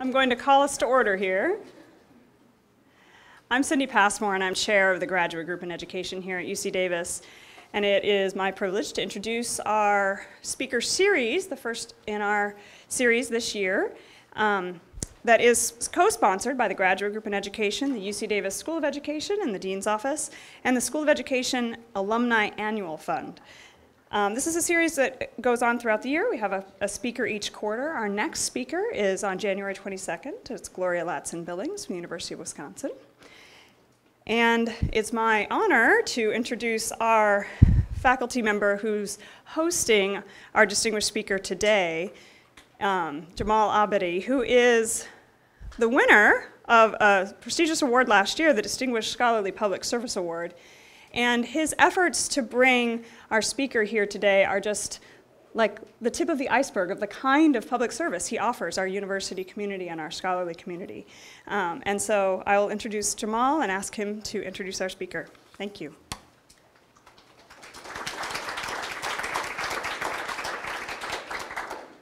I'm going to call us to order here. I'm Cindy Passmore, and I'm chair of the Graduate Group in Education here at UC Davis. And it is my privilege to introduce our speaker series, the first in our series this year, that is co-sponsored by the Graduate Group in Education, the UC Davis School of Education and the Dean's Office, and the School of Education Alumni Annual Fund. This is a series that goes on throughout the year. We have a speaker each quarter. Our next speaker is on January 22nd. It's Gloria Latson-Billings from the University of Wisconsin. And it's my honor to introduce our faculty member who's hosting our distinguished speaker today, Jamal Abedi, who is the winner of a prestigious award last year, the Distinguished Scholarly Public Service Award. And his efforts to bring our speaker here today are just like the tip of the iceberg of the kind of public service he offers our university community and our scholarly community. And so I will introduce Jamal and ask him to introduce our speaker. Thank you.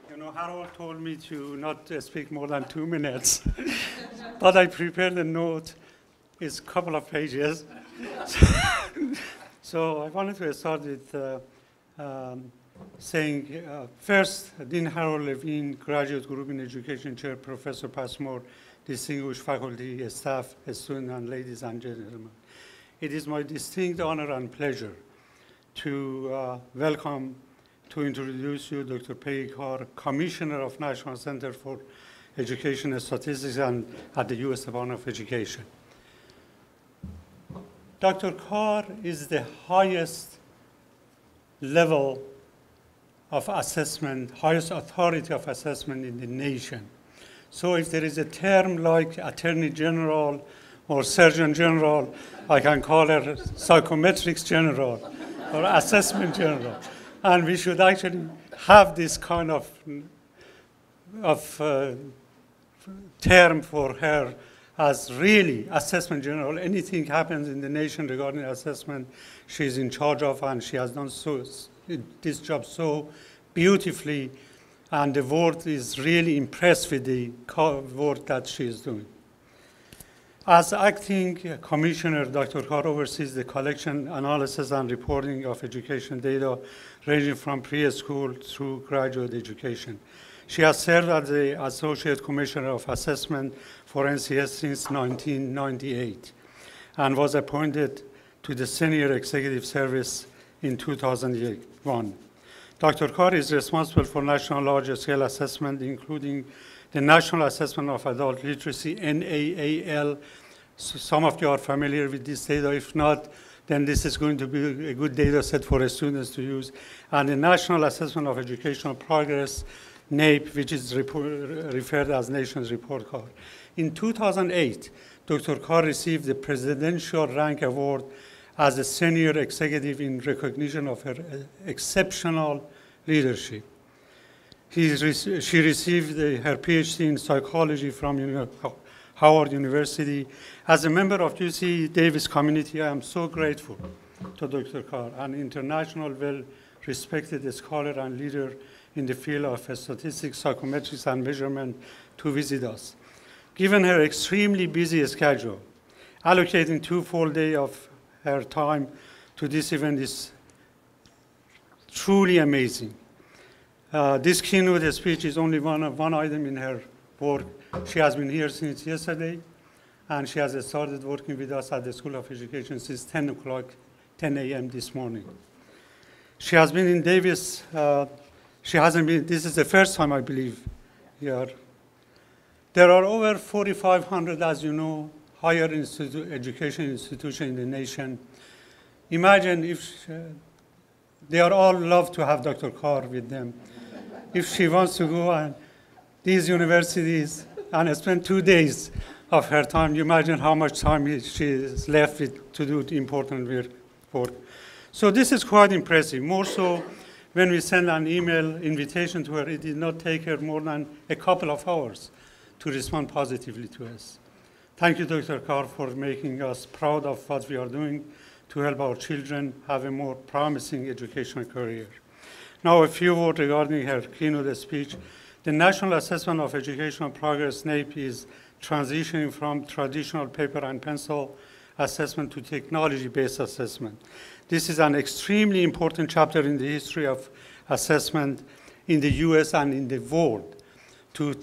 You know, Harold told me to not speak more than 2 minutes, but I prepared a note. It's a couple of pages. So I wanted to start with saying, first, Dean Harold Levine, Graduate Group in Education Chair, Professor Passmore, distinguished faculty, staff, students, and ladies and gentlemen. It is my distinct honor and pleasure to introduce you Dr. Peggy Carr, Commissioner of National Center for Education and Statistics at the U.S. Department of Education. Dr. Carr is the highest level of assessment, highest authority of assessment in the nation. So if there is a term like Attorney General or Surgeon General, I can call her Psychometrics General or Assessment General. And we should actually have this kind of term for her as really Assessment General. Anything happens in the nation regarding assessment, she's in charge of, and she has done this job so beautifully, and the world is really impressed with the work that she is doing. As acting commissioner, Dr. Carr oversees the collection, analysis, and reporting of education data ranging from preschool through graduate education. She has served as the Associate Commissioner of Assessment for NCES since 1998 and was appointed to the Senior Executive Service in 2001. Dr. Carr is responsible for national large-scale assessment, including the National Assessment of Adult Literacy, NAEP. So some of you are familiar with this data. If not, then this is going to be a good data set for the students to use. And the National Assessment of Educational Progress, NAEP, which is referred as Nation's Report Card. In 2008, Dr. Carr received the Presidential Rank Award as a senior executive in recognition of her exceptional leadership. She received her PhD in psychology from Howard University. As a member of UC Davis community, I am so grateful to Dr. Carr, an international, well-respected scholar and leader in the field of statistics, psychometrics, and measurement, to visit us. Given her extremely busy schedule, allocating 2 full days of her time to this event is truly amazing. This keynote speech is only one item in her work. She has been here since yesterday, and she has started working with us at the School of Education since 10 a.m. this morning. She has been in Davis. She hasn't been, this is the first time, I believe, here. There are over 4,500, as you know, higher education institutions in the nation. Imagine if they are all love to have Dr. Carr with them. If she wants to go and these universities and spend 2 days of her time, you imagine how much time she is left with to do the important work. So this is quite impressive. More so, when we send an email invitation to her, it did not take her more than a couple of hours to respond positively to us. Thank you, Dr. Carr, for making us proud of what we are doing to help our children have a more promising educational career. Now, a few words regarding her keynote speech. The National Assessment of Educational Progress, NAEP, is transitioning from traditional paper and pencil assessment to technology-based assessment. This is an extremely important chapter in the history of assessment in the US and in the world for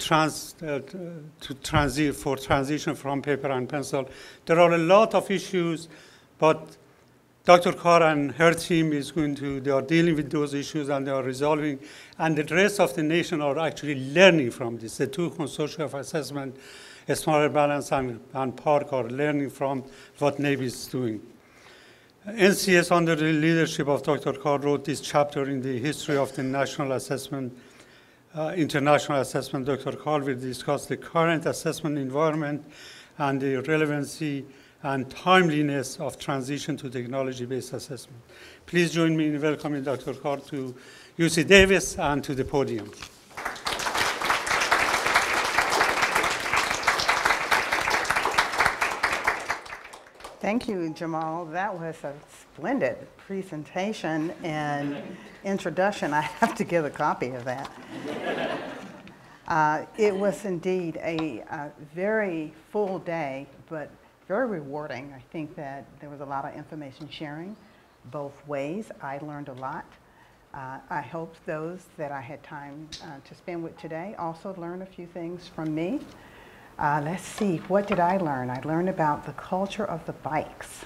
transition from paper and pencil. There are a lot of issues, but Dr. Carr and her team they are dealing with those issues and they are resolving, and the rest of the nation are actually learning from this. The two consortia of assessment, Smarter Balance and PARC, are learning from what NAEP is doing. NCES, under the leadership of Dr. Carr, wrote this chapter in the history of the national assessment, international assessment. Dr. Carr will discuss the current assessment environment and the relevancy and timeliness of transition to technology-based assessment. Please join me in welcoming Dr. Carr to UC Davis and to the podium. Thank you, Jamal. That was a splendid presentation and introduction. I have to get a copy of that. It was indeed a very full day, but very rewarding. I think that there was a lot of information sharing both ways. I learned a lot. I hope those that I had time to spend with today also learned a few things from me. Let's see, what did I learn? I learned about the culture of the bikes.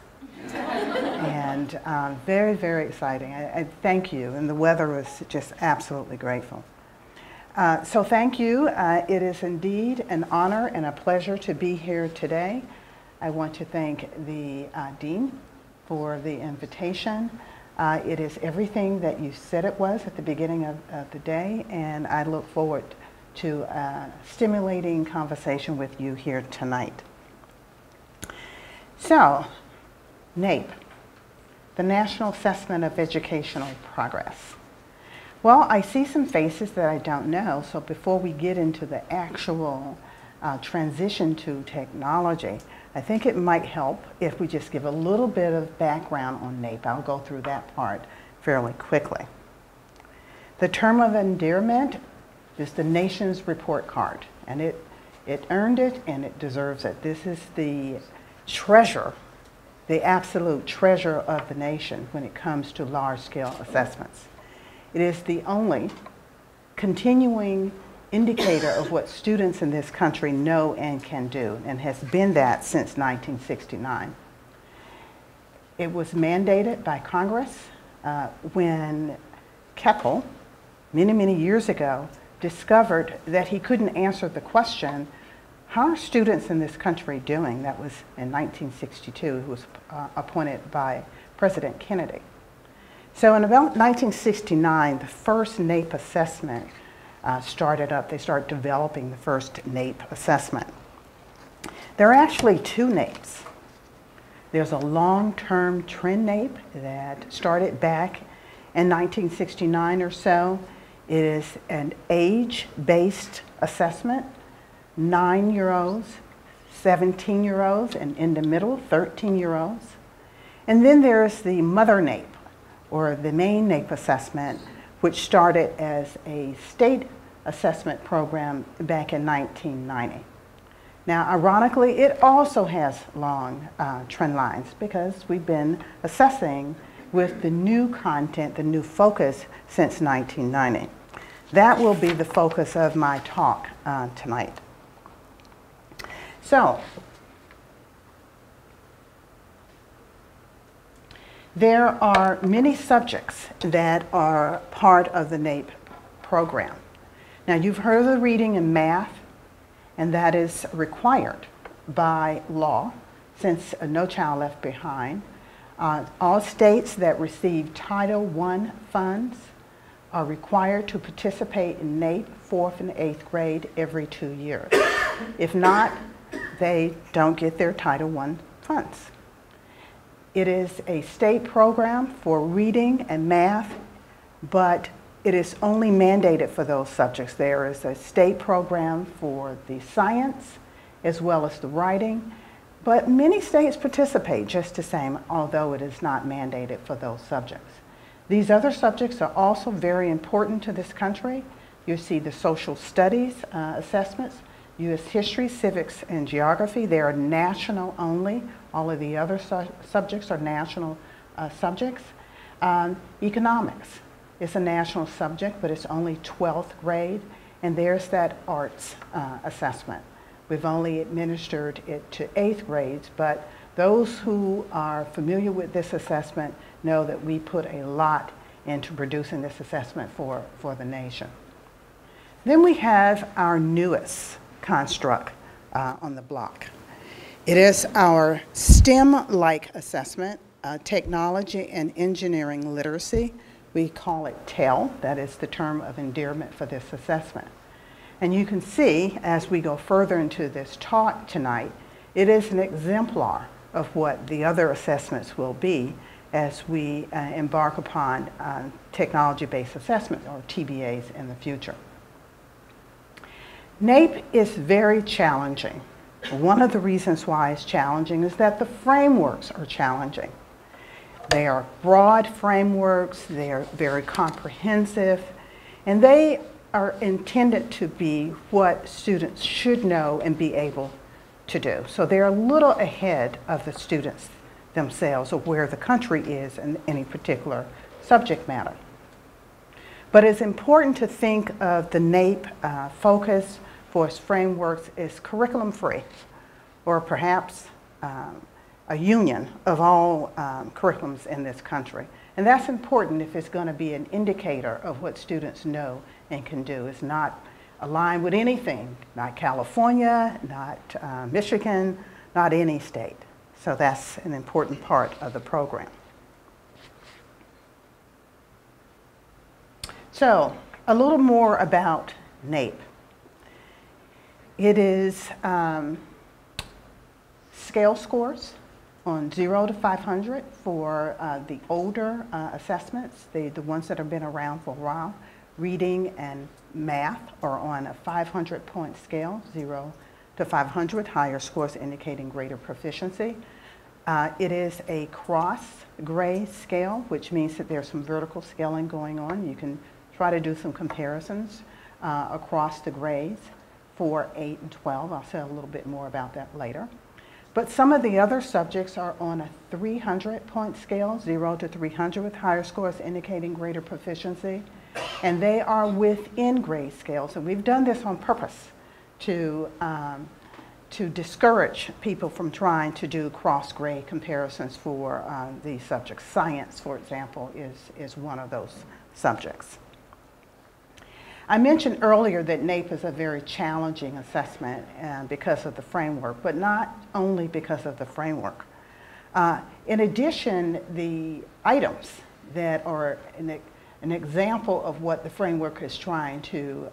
And very, very exciting. I thank you, and the weather was just absolutely grateful. So thank you. It is indeed an honor and a pleasure to be here today. I want to thank the Dean for the invitation. It is everything that you said it was at the beginning of the day, and I look forward to a stimulating conversation with you here tonight. So, NAEP, the National Assessment of Educational Progress. Well, I see some faces that I don't know, so before we get into the actual transition to technology, I think it might help if we just give a little bit of background on NAEP. I'll go through that part fairly quickly. The term of endearment is the nation's report card, and it earned it and it deserves it. This is the treasure, the absolute treasure of the nation when it comes to large-scale assessments. It is the only continuing indicator of what students in this country know and can do, and has been that since 1969. It was mandated by Congress when Keppel, many, many years ago, discovered that he couldn't answer the question, how are students in this country doing? That was in 1962, who was appointed by President Kennedy. So in about 1969, the first NAEP assessment started up. They started developing the first NAEP assessment. There are actually two NAEPs. There's a long-term trend NAEP that started back in 1969 or so. It is an age-based assessment, 9-year-olds, 17-year-olds, and in the middle, 13-year-olds. And then there's the mother NAEP, or the main NAEP assessment, which started as a state assessment program back in 1990. Now, ironically, it also has long trend lines because we've been assessing with the new content, the new focus since 1990. That will be the focus of my talk tonight. So, there are many subjects that are part of the NAEP program. Now, you've heard of the reading and math, and that is required by law since No Child Left Behind. All states that receive Title I funds are required to participate in NAEP 4th and 8th grade every 2 years. If not, they don't get their Title I funds. It is a state program for reading and math, but it is only mandated for those subjects. There is a state program for the science as well as the writing, but many states participate just the same, although it is not mandated for those subjects. These other subjects are also very important to this country. You see the social studies assessments, U.S. history, civics, and geography. They are national only. All of the other subjects are national subjects. Economics is a national subject, but it's only 12th grade. And there's that arts assessment. We've only administered it to 8th grades, but those who are familiar with this assessment know that we put a lot into producing this assessment for the nation. Then we have our newest construct on the block. It is our STEM-like assessment, technology and engineering literacy. We call it TEL, that is the term of endearment for this assessment. And you can see, as we go further into this talk tonight, it is an exemplar of what the other assessments will be as we embark upon technology-based assessment, or TBAs, in the future. NAEP is very challenging. One of the reasons why it's challenging is that the frameworks are challenging. They are broad frameworks, they are very comprehensive, and they are intended to be what students should know and be able to do. So they're a little ahead of the students themselves, or where the country is in any particular subject matter. But it's important to think of the NAEP focus for its frameworks is curriculum-free, or perhaps a union of all curriculums in this country. And that's important if it's going to be an indicator of what students know and can do. It's not aligned with anything, not California, not Michigan, not any state. So that's an important part of the program. So a little more about NAEP. It is scale scores on 0 to 500 for the older assessments, the ones that have been around for a while. Reading and math are on a 500-point scale, 0 to 500, higher scores indicating greater proficiency. It is a cross-grade scale, which means that there's some vertical scaling going on. You can try to do some comparisons across the grades for 8 and 12. I'll say a little bit more about that later. But some of the other subjects are on a 300-point scale, 0 to 300, with higher scores indicating greater proficiency. And they are within grade scales. And we've done this on purpose to discourage people from trying to do cross-grade comparisons for these subjects. Science, for example, is one of those subjects. I mentioned earlier that NAEP is a very challenging assessment because of the framework, but not only because of the framework. In addition, the items that are an example of what the framework is trying to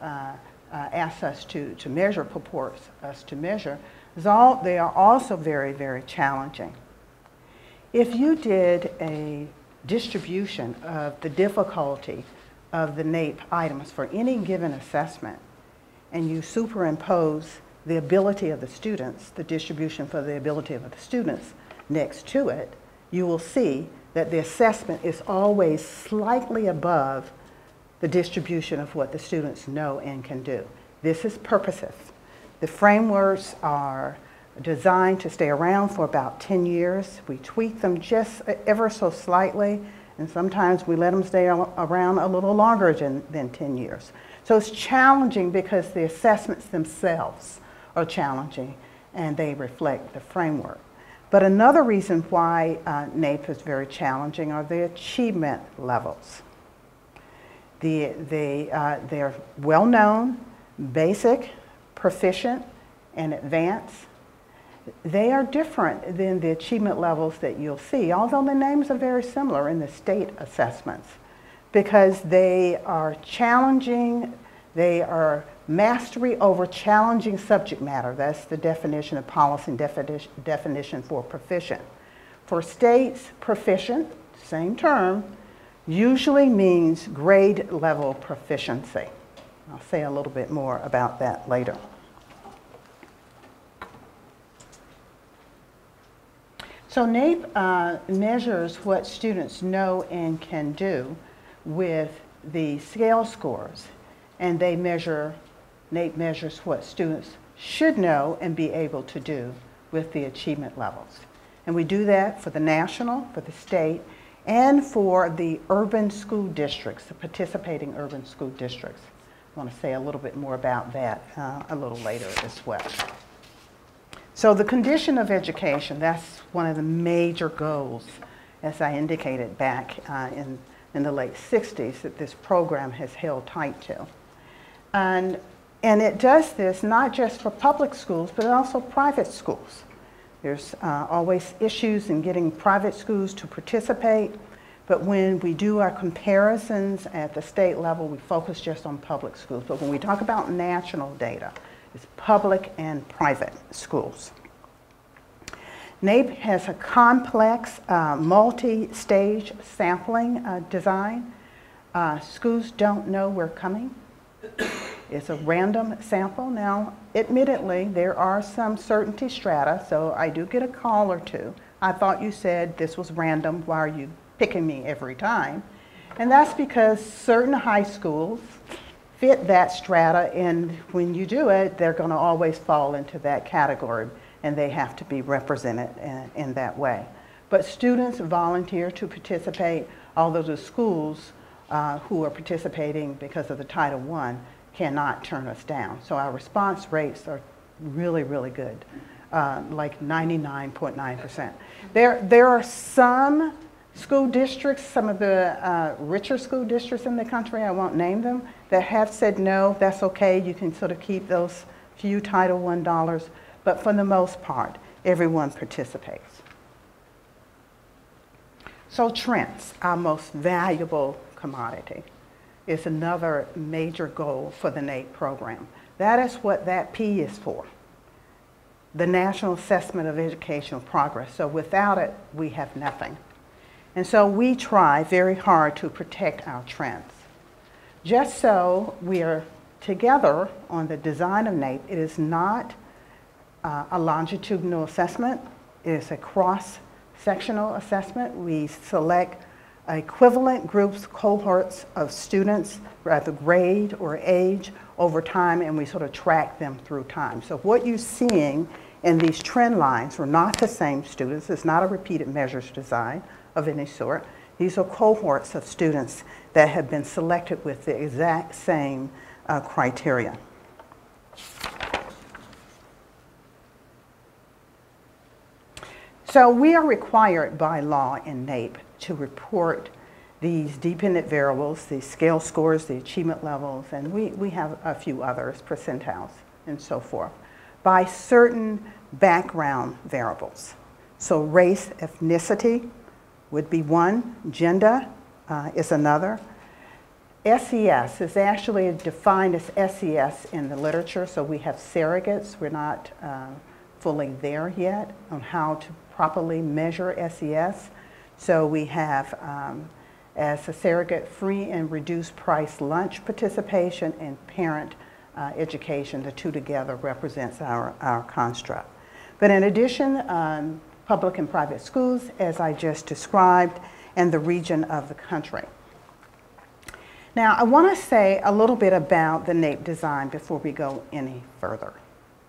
ask us to measure, purports us to measure, they are also very, very challenging. If you did a distribution of the difficulty of the NAEP items for any given assessment, and you superimpose the ability of the students, the distribution for the ability of the students next to it, you will see that the assessment is always slightly above the distribution of what the students know and can do. This is purposive. The frameworks are designed to stay around for about 10 years. We tweak them just ever so slightly, and sometimes we let them stay around a little longer than 10 years. So it's challenging because the assessments themselves are challenging and they reflect the framework. But another reason why NAEP is very challenging are the achievement levels. They're well-known, basic, proficient, and advanced. They are different than the achievement levels that you'll see, although the names are very similar in the state assessments, because they are challenging, they are mastery over challenging subject matter. That's the definition of policy and definition for proficient. For states, proficient, same term, usually means grade level proficiency. I'll say a little bit more about that later. So NAEP measures what students know and can do with the scale scores. and NAEP measures what students should know and be able to do with the achievement levels. And we do that for the national, for the state, and for the urban school districts, the participating urban school districts. I want to say a little bit more about that a little later as well. So the condition of education, that's one of the major goals, as I indicated back in the late 60s, that this program has held tight to. And it does this not just for public schools, but also private schools. There's always issues in getting private schools to participate, but when we do our comparisons at the state level, we focus just on public schools. But when we talk about national data, it's public and private schools. NAEP has a complex multi-stage sampling design. Schools don't know we're coming. It's a random sample. Now, admittedly, there are some certainty strata, so I do get a call or two. I thought you said this was random. Why are you picking me every time? And that's because certain high schools fit that strata, and when you do it, they're going to always fall into that category, and they have to be represented in that way. But students volunteer to participate, although the schools who are participating because of the Title I cannot turn us down. So our response rates are really, really good, like 99.9%. There are some school districts, some of the richer school districts in the country, I won't name them, that have said no, that's okay, you can sort of keep those few Title I dollars, but for the most part, everyone participates. So Trents, our most valuable commodity, is another major goal for the NAEP program. That is what that P is for, the National Assessment of Educational Progress. So without it, we have nothing. And so we try very hard to protect our trends. Just so we are together on the design of NAEP, it is not a longitudinal assessment. It is a cross-sectional assessment. We select equivalent groups, cohorts of students, rather grade or age, over time, and we sort of track them through time. So what you're seeing in these trend lines are not the same students. It's not a repeated measures design of any sort. These are cohorts of students that have been selected with the exact same criteria. So we are required by law in NAEP to report these dependent variables, the scale scores, the achievement levels, and we have a few others, percentiles and so forth, by certain background variables. So race, ethnicity would be one, gender is another. SES is actually defined as SES in the literature, so we have surrogates. We're not fully there yet on how to properly measure SES. So we have, as a surrogate, free and reduced price lunch participation and parent education. The two together represents our construct. But in addition, public and private schools, as I just described, and the region of the country. Now, I want to say a little bit about the NAEP design before we go any further,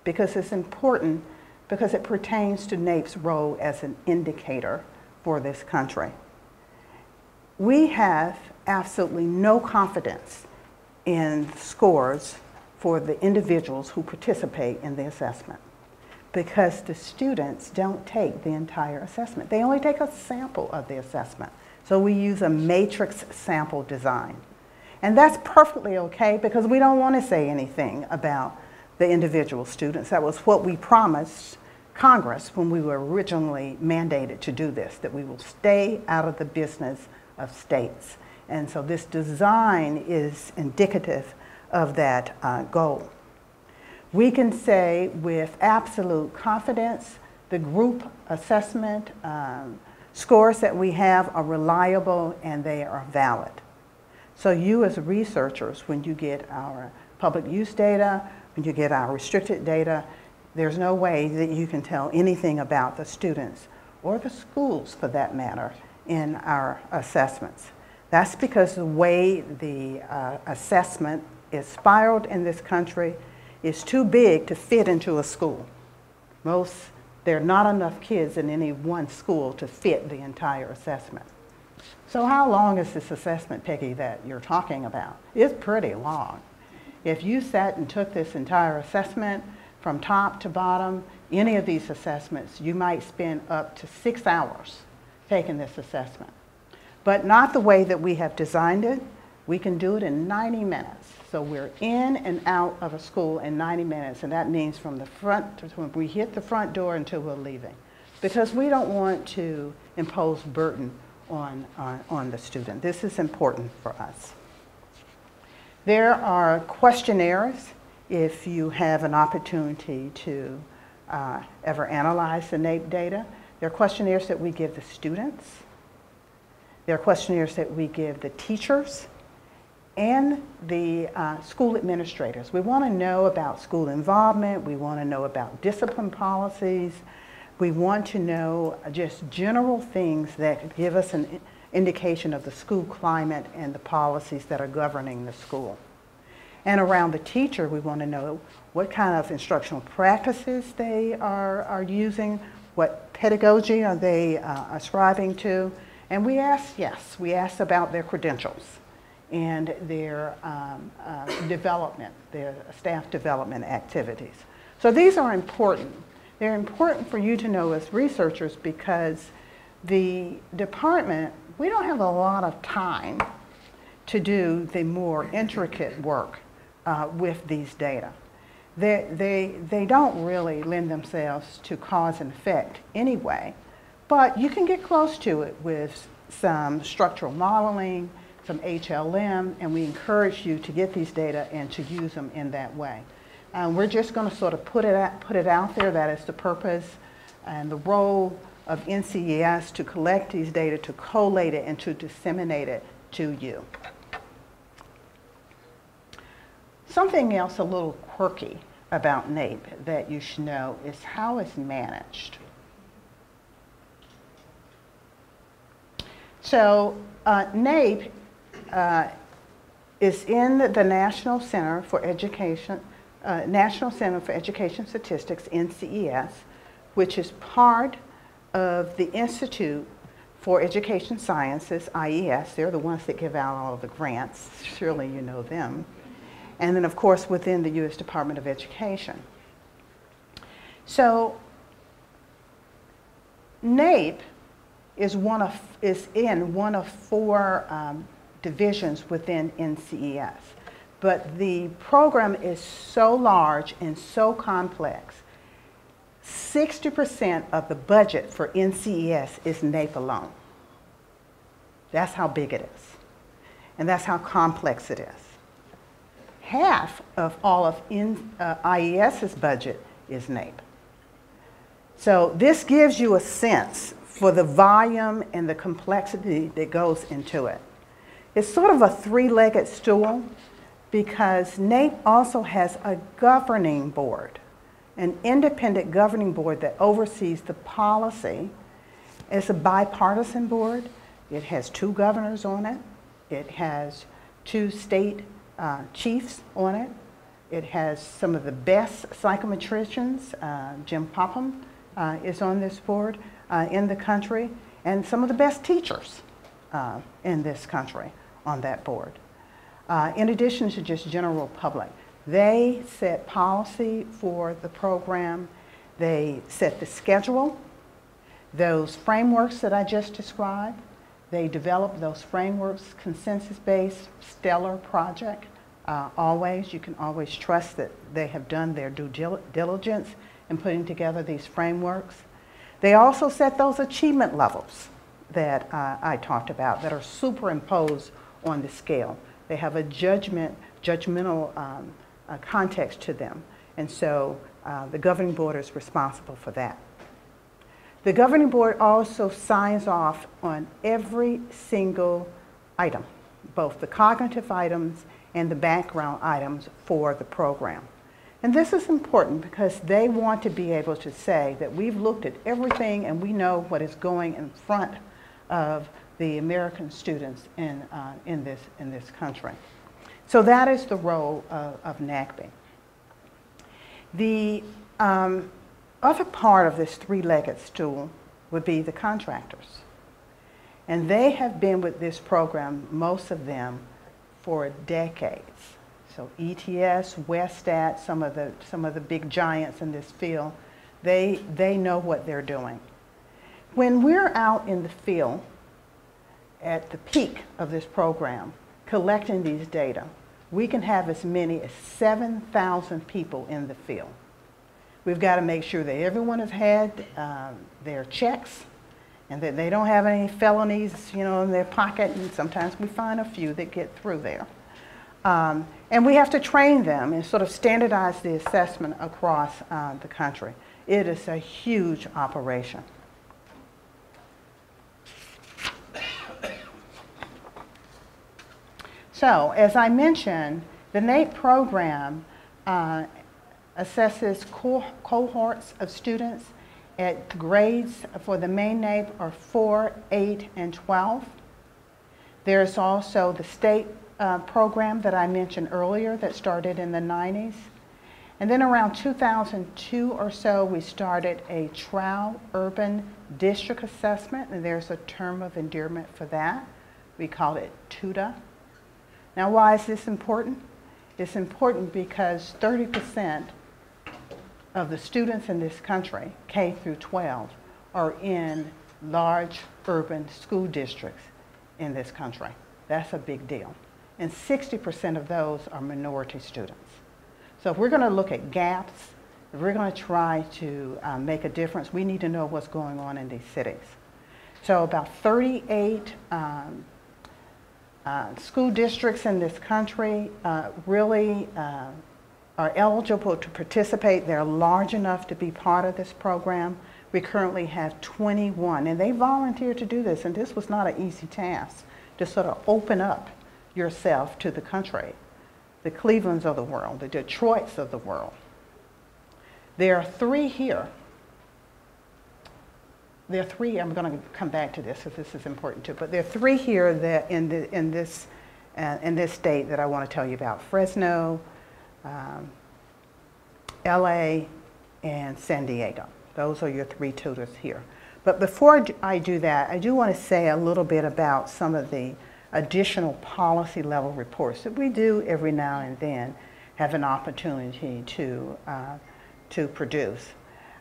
because it's important, because it pertains to NAEP's role as an indicator for this country. We have absolutely no confidence in scores for the individuals who participate in the assessment, because the students don't take the entire assessment. They only take a sample of the assessment. So we use a matrix sample design. And that's perfectly okay, because we don't want to say anything about the individual students. That was what we promised Congress when we were originally mandated to do this, that we will stay out of the business of states. And so this design is indicative of that goal. We can say with absolute confidence the group assessment scores that we have are reliable and they are valid. So you as researchers, when you get our public use data, when you get our restricted data, there's no way that you can tell anything about the students or the schools, for that matter, in our assessments. That's because the way the assessment is spiraled in this country is too big to fit into a school. There are not enough kids in any one school to fit the entire assessment. So how long is this assessment, Peggy, that you're talking about? It's pretty long. If you sat and took this entire assessment from top to bottom, any of these assessments, you might spend up to 6 hours taking this assessment. But not the way that we have designed it. We can do it in 90 minutes. So we're in and out of a school in 90 minutes, and that means from the front, when we hit the front door until we're leaving. Because we don't want to impose burden on the student. This is important for us. There are questionnaires if you have an opportunity to ever analyze the NAEP data. There are questionnaires that we give the students. There are questionnaires that we give the teachers and the school administrators. We want to know about school involvement. We want to know about discipline policies. We want to know just general things that give us an indication of the school climate and the policies that are governing the school. And around the teacher, we want to know what kind of instructional practices they are using, what pedagogy are they ascribing to. And we ask about their credentials and their development, their staff development activities. So these are important. They're important for you to know as researchers because the department, we don't have a lot of time to do the more intricate work with these data. They don't really lend themselves to cause and effect anyway, but you can get close to it with some structural modeling, some HLM, and we encourage you to get these data and to use them in that way. We're just going to sort of put it out there. That is the purpose and the role of NCES to collect these data, to collate it, and to disseminate it to you. Something else a little quirky about NAEP that you should know is how it's managed. So NAEP is in the National Center for Education Statistics, NCES, which is part of the Institute for Education Sciences, IES. They're the ones that give out all of the grants. Surely you know them. And then, of course, within the U.S. Department of Education. So NAEP is in one of 4 divisions within NCES. But the program is so large and so complex, 60% of the budget for NCES is NAEP alone. That's how big it is. And that's how complex it is. Half of all of IES's budget is NAEP. So this gives you a sense for the volume and the complexity that goes into it. It's sort of a 3-legged stool because NAEP also has a governing board, an independent governing board that oversees the policy. It's a bipartisan board. It has 2 governors on it. It has 2 state chiefs on it. It has some of the best psychometricians. Jim Popham is on this board in the country, and some of the best teachers in this country on that board. In addition to just general public, they set policy for the program. They set the schedule, those frameworks that I just described. They develop those frameworks, consensus-based, stellar project. You can always trust that they have done their due diligence in putting together these frameworks. They also set those achievement levels that I talked about that are superimposed on the scale. They have a judgmental context to them. And so the governing board is responsible for that. The governing board also signs off on every single item, both the cognitive items and the background items for the program. And this is important because they want to be able to say that we've looked at everything and we know what is going in front of the American students in this country. So that is the role of NAEP. The other part of this three-legged stool would be the contractors. And they have been with this program, most of them, for decades. So ETS, Westat, some of the big giants in this field, they know what they're doing. When we're out in the field at the peak of this program, collecting these data, we can have as many as 7,000 people in the field. We've got to make sure that everyone has had their checks and that they don't have any felonies, you know, in their pocket, and sometimes we find a few that get through there. And we have to train them and sort of standardize the assessment across the country. It is a huge operation. So, as I mentioned, the NAEP program assesses cohorts of students at grades for the main NAEP are 4, 8, and 12. There's also the state program that I mentioned earlier that started in the 90s. And then around 2002 or so, we started a trial urban district assessment, and there's a term of endearment for that. We call it TUDA. Now, why is this important? It's important because 30% of the students in this country, K through 12, are in large urban school districts in this country. That's a big deal. And 60% of those are minority students. So if we're going to look at gaps, if we're going to try to make a difference, we need to know what's going on in these cities. So about 38 school districts in this country really are eligible to participate. They're large enough to be part of this program. We currently have 21, and they volunteered to do this, and this was not an easy task to sort of open up yourself to the country, the Clevelands of the world, the Detroits of the world. There are 3 here. There are 3, I'm going to come back to this because this is important too, but there are 3 here that in this state that I want to tell you about: Fresno, LA, and San Diego. Those are your 3 tutors here. But before I do that, I do want to say a little bit about some of the additional policy level reports that we do every now and then have an opportunity to produce.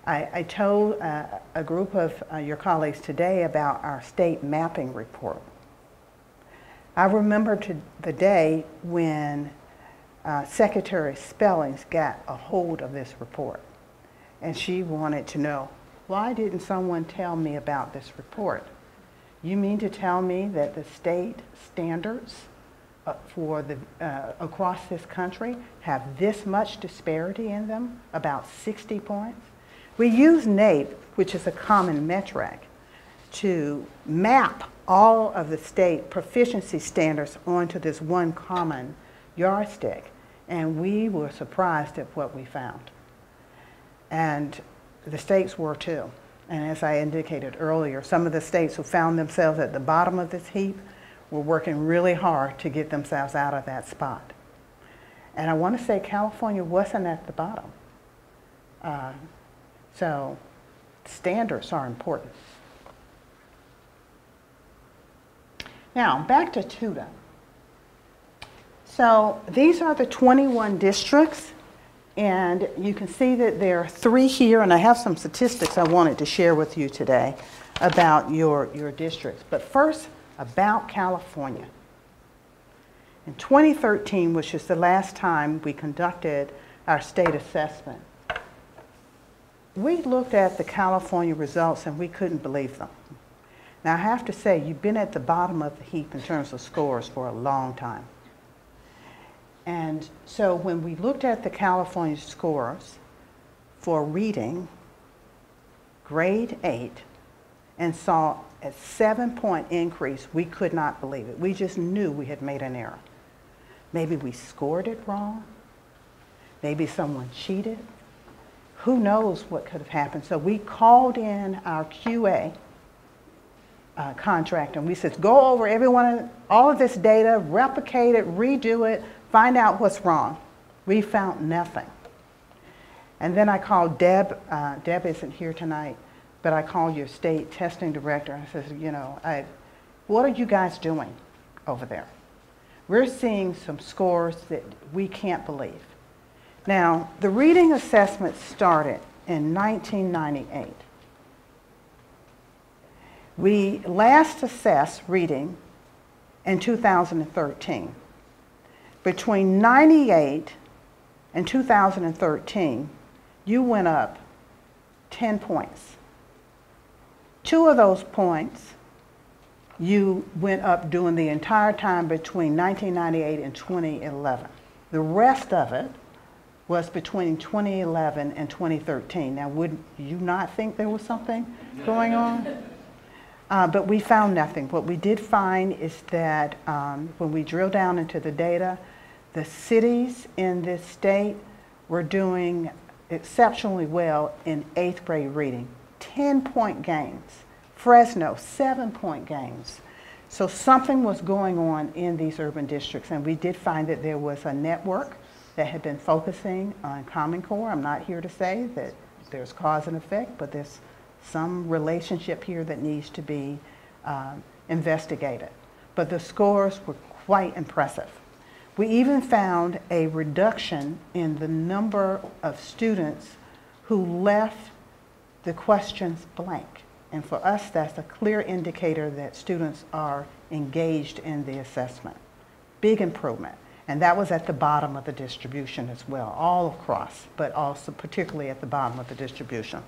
I told a group of your colleagues today about our state mapping report. I remember the day when Secretary Spellings got a hold of this report, and she wanted to know, why didn't someone tell me about this report? You mean to tell me that the state standards for across this country have this much disparity in them, about 60 points? We use NAEP, which is a common metric, to map all of the state proficiency standards onto this one common yardstick, and we were surprised at what we found. And the states were too. And as I indicated earlier, some of the states who found themselves at the bottom of this heap were working really hard to get themselves out of that spot. And I want to say California wasn't at the bottom. So standards are important. Now, back to TUDA. So these are the 21 districts, and you can see that there are 3 here, and I have some statistics I wanted to share with you today about your districts. But first, about California. In 2013, which is the last time we conducted our state assessment, we looked at the California results and we couldn't believe them. Now, I have to say, you've been at the bottom of the heap in terms of scores for a long time. And so when we looked at the California scores for reading, grade 8, and saw a 7-point increase, we could not believe it. We just knew we had made an error. Maybe we scored it wrong. Maybe someone cheated. Who knows what could have happened? So we called in our QA contractor, and we said, go over all of this data, replicate it, redo it, find out what's wrong. We found nothing. And then I called Deb. Deb isn't here tonight, but I called your state testing director. I said, you know, what are you guys doing over there? We're seeing some scores that we can't believe. Now, the reading assessment started in 1998. We last assessed reading in 2013. Between 98 and 2013, you went up 10 points. 2 of those points you went up during the entire time between 1998 and 2011. The rest of it was between 2011 and 2013. Now, would you not think there was something going on? But we found nothing. What we did find is that when we drill down into the data, the cities in this state were doing exceptionally well in 8th grade reading. 10-point gains. Fresno, 7-point gains. So something was going on in these urban districts, and we did find that there was a network that had been focusing on Common Core. I'm not here to say that there's cause and effect, but there's some relationship here that needs to be investigated. But the scores were quite impressive. We even found a reduction in the number of students who left the questions blank. And for us, that's a clear indicator that students are engaged in the assessment. Big improvement. And that was at the bottom of the distribution as well, all across, but also particularly at the bottom of the distribution.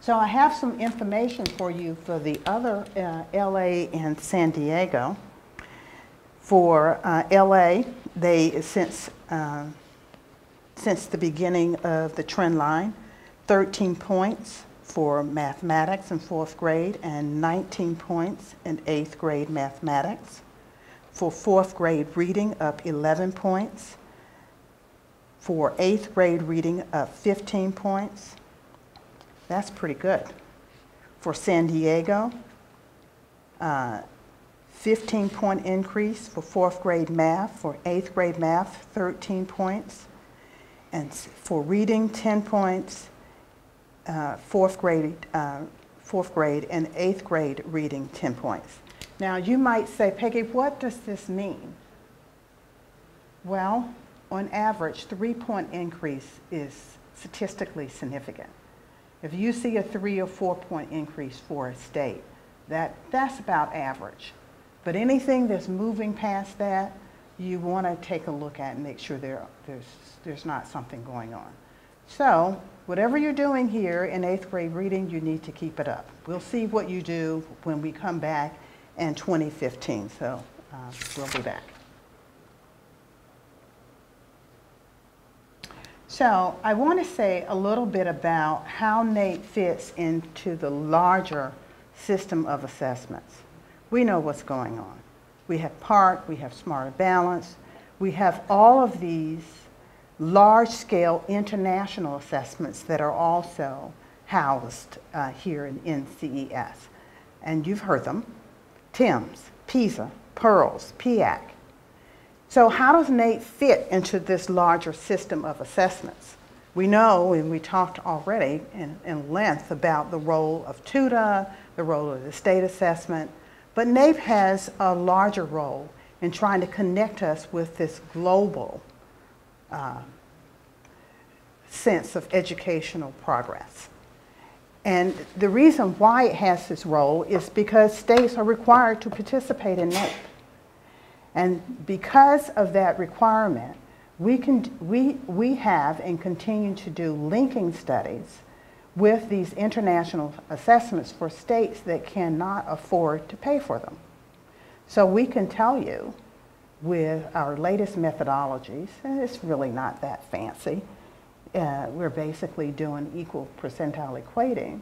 So I have some information for you for the other LA and San Diego. For LA, they, since the beginning of the trend line, 13 points for mathematics in 4th grade and 19 points in 8th grade mathematics. For 4th grade reading, up 11 points. For 8th grade reading, up 15 points. That's pretty good. For San Diego, 15-point increase for 4th grade math. For 8th grade math, 13 points. And for reading, 10 points. 4th grade and 8th grade reading, 10 points. Now you might say, Peggy, what does this mean? Well, on average, 3-point increase is statistically significant. If you see a 3 or 4-point increase for a state, that's about average. But anything that's moving past that, you want to take a look at and make sure there's not something going on. So whatever you're doing here in 8th grade reading, you need to keep it up. We'll see what you do when we come back in 2015. So we'll be back. So I want to say a little bit about how NAEP fits into the larger system of assessments. We know what's going on. We have PARC, we have Smarter Balance, we have all of these large-scale international assessments that are also housed here in NCES. And you've heard them: TIMSS, PISA, PEARLS, PIAC. So how does NAEP fit into this larger system of assessments? We know, and we talked already in length about the role of TUDA, the role of the state assessment, but NAEP has a larger role in trying to connect us with this global sense of educational progress. And the reason why it has this role is because states are required to participate in NAEP. And because of that requirement, we have and continue to do linking studies with these international assessments for states that cannot afford to pay for them. So we can tell you with our latest methodologies, and it's really not that fancy, we're basically doing equal percentile equating,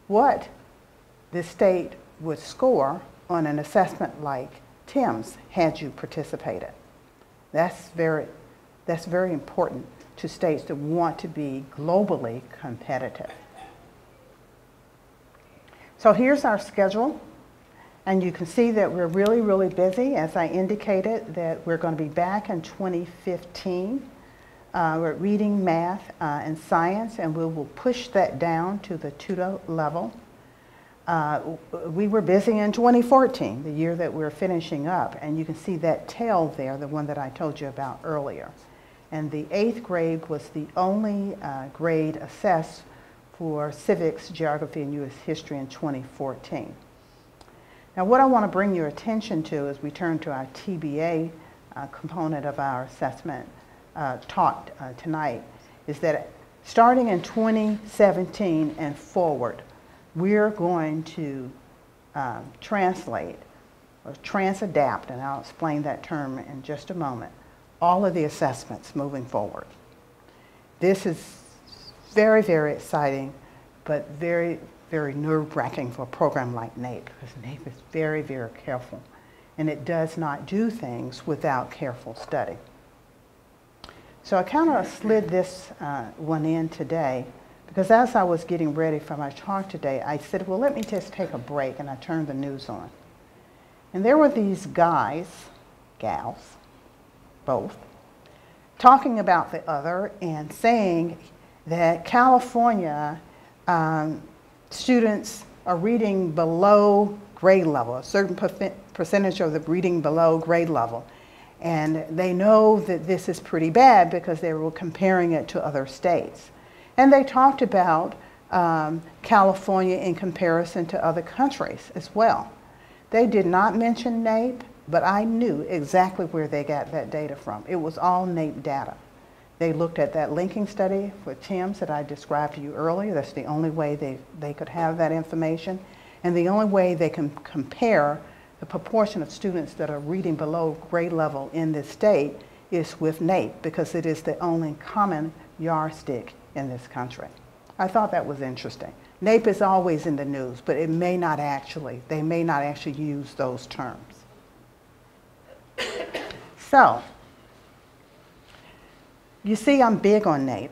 what the state would score on an assessment like TIMSS had you participated. That's very important to states that want to be globally competitive. So here's our schedule. And you can see that we're really, really busy. As I indicated, that we're going to be back in 2015. We're at reading, math, and science, and we will push that down to the tutor level. We were busy in 2014, the year that we're finishing up, and you can see that tail there, the one that I told you about earlier. And the 8th grade was the only grade assessed for civics, geography, and U.S. history in 2014. Now, what I want to bring your attention to as we turn to our TBA component of our assessment talk tonight is that starting in 2017 and forward, we're going to translate or transadapt, and I'll explain that term in just a moment, all of the assessments moving forward. This is very, very exciting, but very, very nerve-wracking for a program like NAEP, because NAEP is very, very careful, and it does not do things without careful study. So I kind of slid this one in today, because as I was getting ready for my talk today, I said, well, let me just take a break, and I turned the news on. And there were these guys, gals, both, talking about the other and saying that California students are reading below grade level, a certain percentage of the reading below grade level. And they know that this is pretty bad because they were comparing it to other states. And they talked about California in comparison to other countries as well. They did not mention NAEP, but I knew exactly where they got that data from. It was all NAEP data. They looked at that linking study for TIMS that I described to you earlier. That's the only way they could have that information. And the only way they can compare the proportion of students that are reading below grade level in this state is with NAEP, because it is the only common yardstick in this country. I thought that was interesting. NAEP is always in the news, but they may not actually use those terms. So, you see I'm big on NAEP,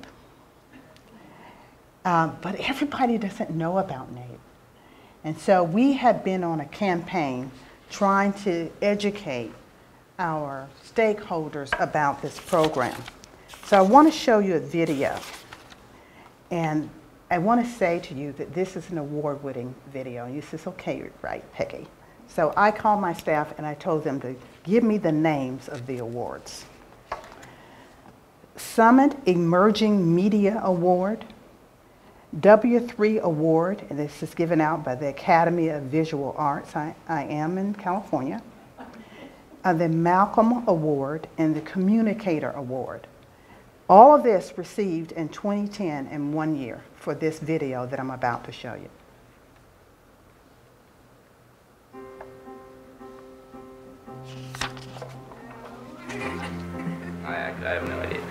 but everybody doesn't know about NAEP. And so we have been on a campaign trying to educate our stakeholders about this program. So I want to show you a video. And I want to say to you that this is an award-winning video. And you say, okay, right, Peggy. So I called my staff and I told them to give me the names of the awards. Summit Emerging Media Award, W3 Award, and this is given out by the Academy of Visual Arts. I am in California. The Malcolm Award and the Communicator Award. All of this received in 2010 in 1 year for this video that I'm about to show you. I have no idea.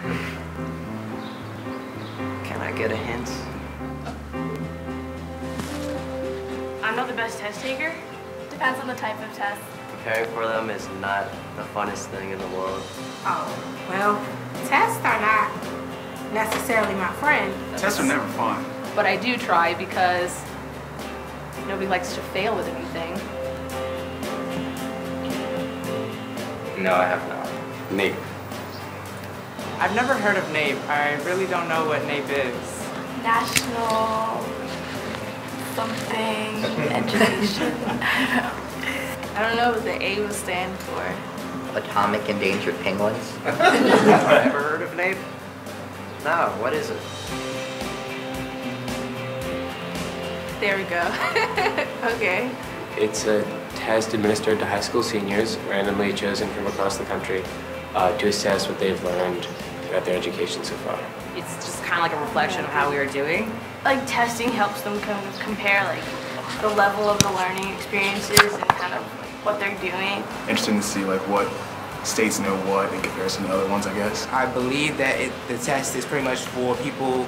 Can I get a hint? I'm not the best test taker. Depends on the type of test. Preparing for them is not the funnest thing in the world. Oh, well, tests are not necessarily my friend. Tests are never fun. But I do try because nobody likes to fail with anything. No, I have not. NAEP. I've never heard of NAEP. I really don't know what NAEP is. National something education. I don't know what the A would stand for. Atomic Endangered Penguins. Ever heard of NAEP? No, what is it? There we go. Okay. It's a test administered to high school seniors, randomly chosen from across the country, to assess what they've learned throughout their education so far. It's just kind of like a reflection of how we are doing. Like testing helps them kind of compare like the level of the learning experiences and kind of what they're doing. Interesting to see like what states know what in comparison to other ones, I guess. I believe that the test is pretty much for people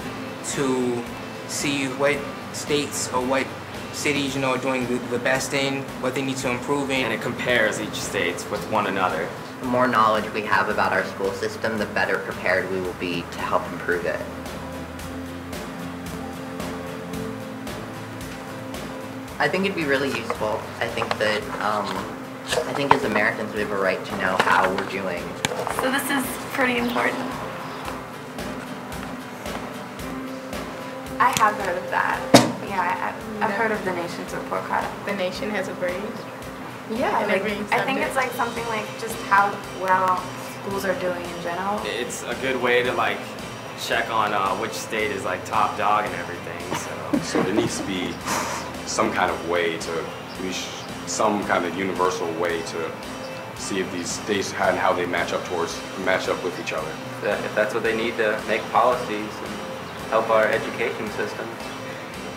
to see what states or what cities, are doing the best in, what they need to improve in. And it compares each state with one another. The more knowledge we have about our school system, the better prepared we will be to help improve it. I think it'd be really useful. I think that, I think as Americans we have a right to know how we're doing. So this is pretty important. I have heard of that. Yeah, I've heard of the nation's report card. The nation has a grade. Yeah, And like, every I think it's like something like just how well schools are doing in general. It's a good way to like check on which state is like top dog and everything. So there needs to be some kind of way to, some kind of universal way to see if these states and how they match up with each other. If that's what they need to make policies and help our education system.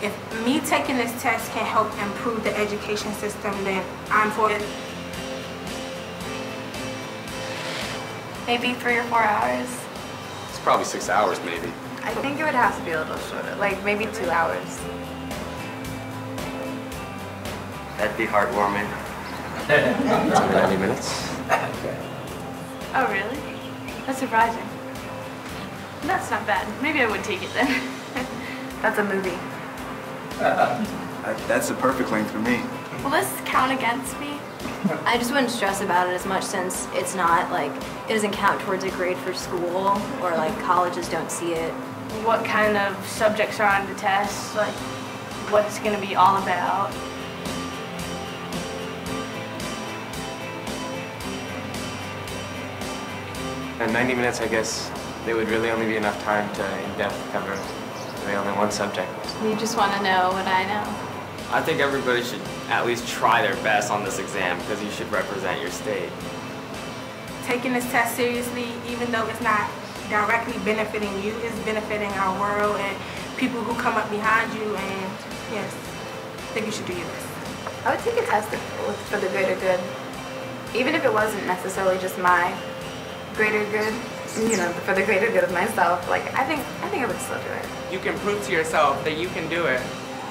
If me taking this test can help improve the education system, then I'm for it. Maybe 3 or 4 hours. It's probably 6 hours maybe. I think it would have to be a little shorter, like maybe 2 hours. That'd be heartwarming. 90 minutes. Oh, really? That's surprising. That's not bad. Maybe I would take it then. That's a movie. That's the perfect length for me. Will this count against me? I just wouldn't stress about it as much since it's not like, it doesn't count towards a grade for school or like colleges don't see it. What kind of subjects are on the test? Like, what's going to be all about? And 90 minutes, I guess, there would really only be enough time to in-depth cover really only one subject. You just want to know what I know. I think everybody should at least try their best on this exam because you should represent your state. Taking this test seriously, even though it's not directly benefiting you, it's benefiting our world and people who come up behind you, and yes, I think you should do your best. I would take a test for the greater good. Even if it wasn't necessarily just my greater good, you know, for the greater good of myself, like, I think I would still do it. You can prove to yourself that you can do it.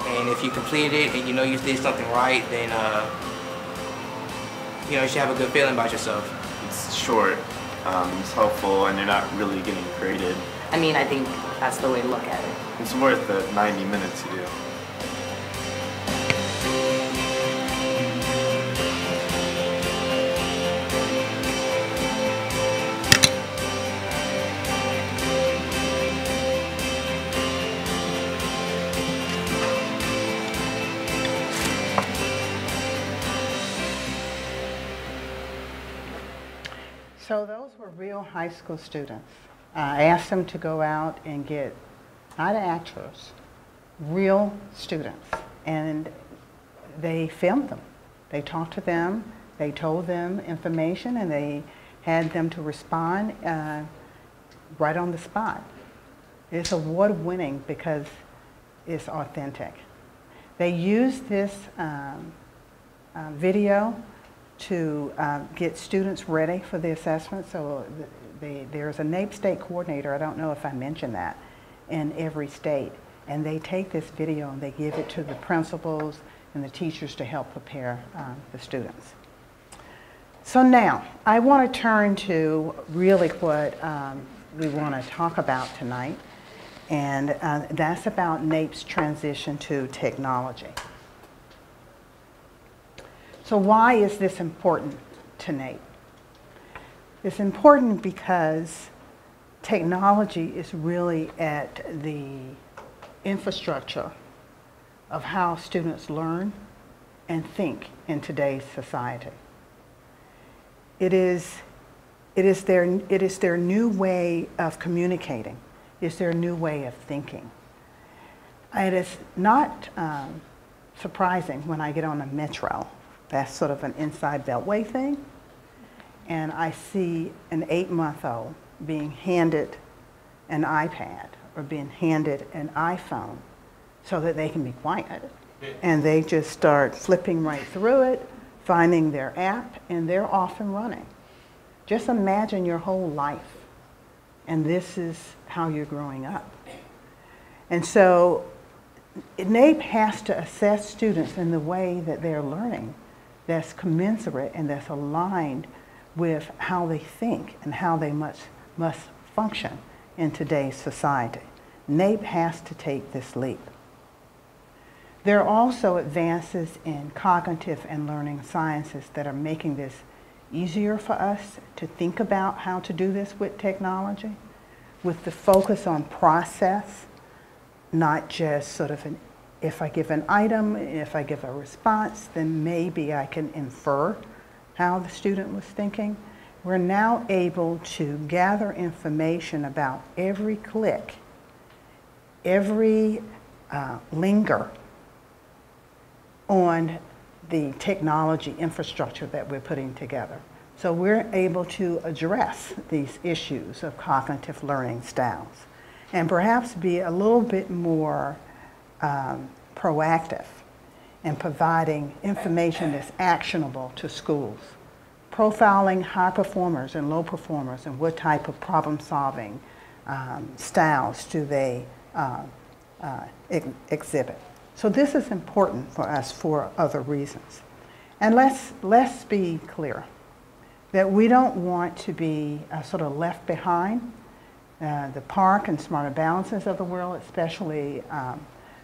And if you complete it and you know you did something right, then you know, you should have a good feeling about yourself. It's short, it's helpful, and you're not really getting graded. I mean, I think that's the way to look at it. It's worth the 90 minutes to do. So those were real high school students. I asked them to go out and get, not actors, real students. And they filmed them. They talked to them, they told them information, and they had them to respond right on the spot. It's award-winning because it's authentic. They used this video to get students ready for the assessment. So there's a NAEP state coordinator, I don't know if I mentioned that, in every state. And they take this video and they give it to the principals and the teachers to help prepare the students. So now, I want to turn to really what we want to talk about tonight, and that's about NAEP's transition to technology. So why is this important to NAEP? It's important because technology is really at the infrastructure of how students learn and think in today's society. It is their new way of communicating. It's their new way of thinking. It is not surprising when I get on a metro. That's sort of an inside beltway thing. And I see an 8-month-old being handed an iPad or being handed an iPhone so that they can be quiet. And they just start flipping right through it, finding their app, and they're off and running. Just imagine your whole life, and this is how you're growing up. And so NAEP has to assess students in the way that they're learning that's commensurate and that's aligned with how they think and how they must function in today's society. NAEP has to take this leap. There are also advances in cognitive and learning sciences that are making this easier for us to think about how to do this with technology, with the focus on process, not just sort of if I give an item, if I give a response, then maybe I can infer how the student was thinking. We're now able to gather information about every click, every linger on the technology infrastructure that we're putting together. So we're able to address these issues of cognitive learning styles and perhaps be a little bit more proactive in providing information that's actionable to schools, profiling high performers and low performers and what type of problem solving styles do they exhibit. So this is important for us for other reasons. And let's be clear that we don't want to be sort of left behind. The Park and Smarter Balances of the world, especially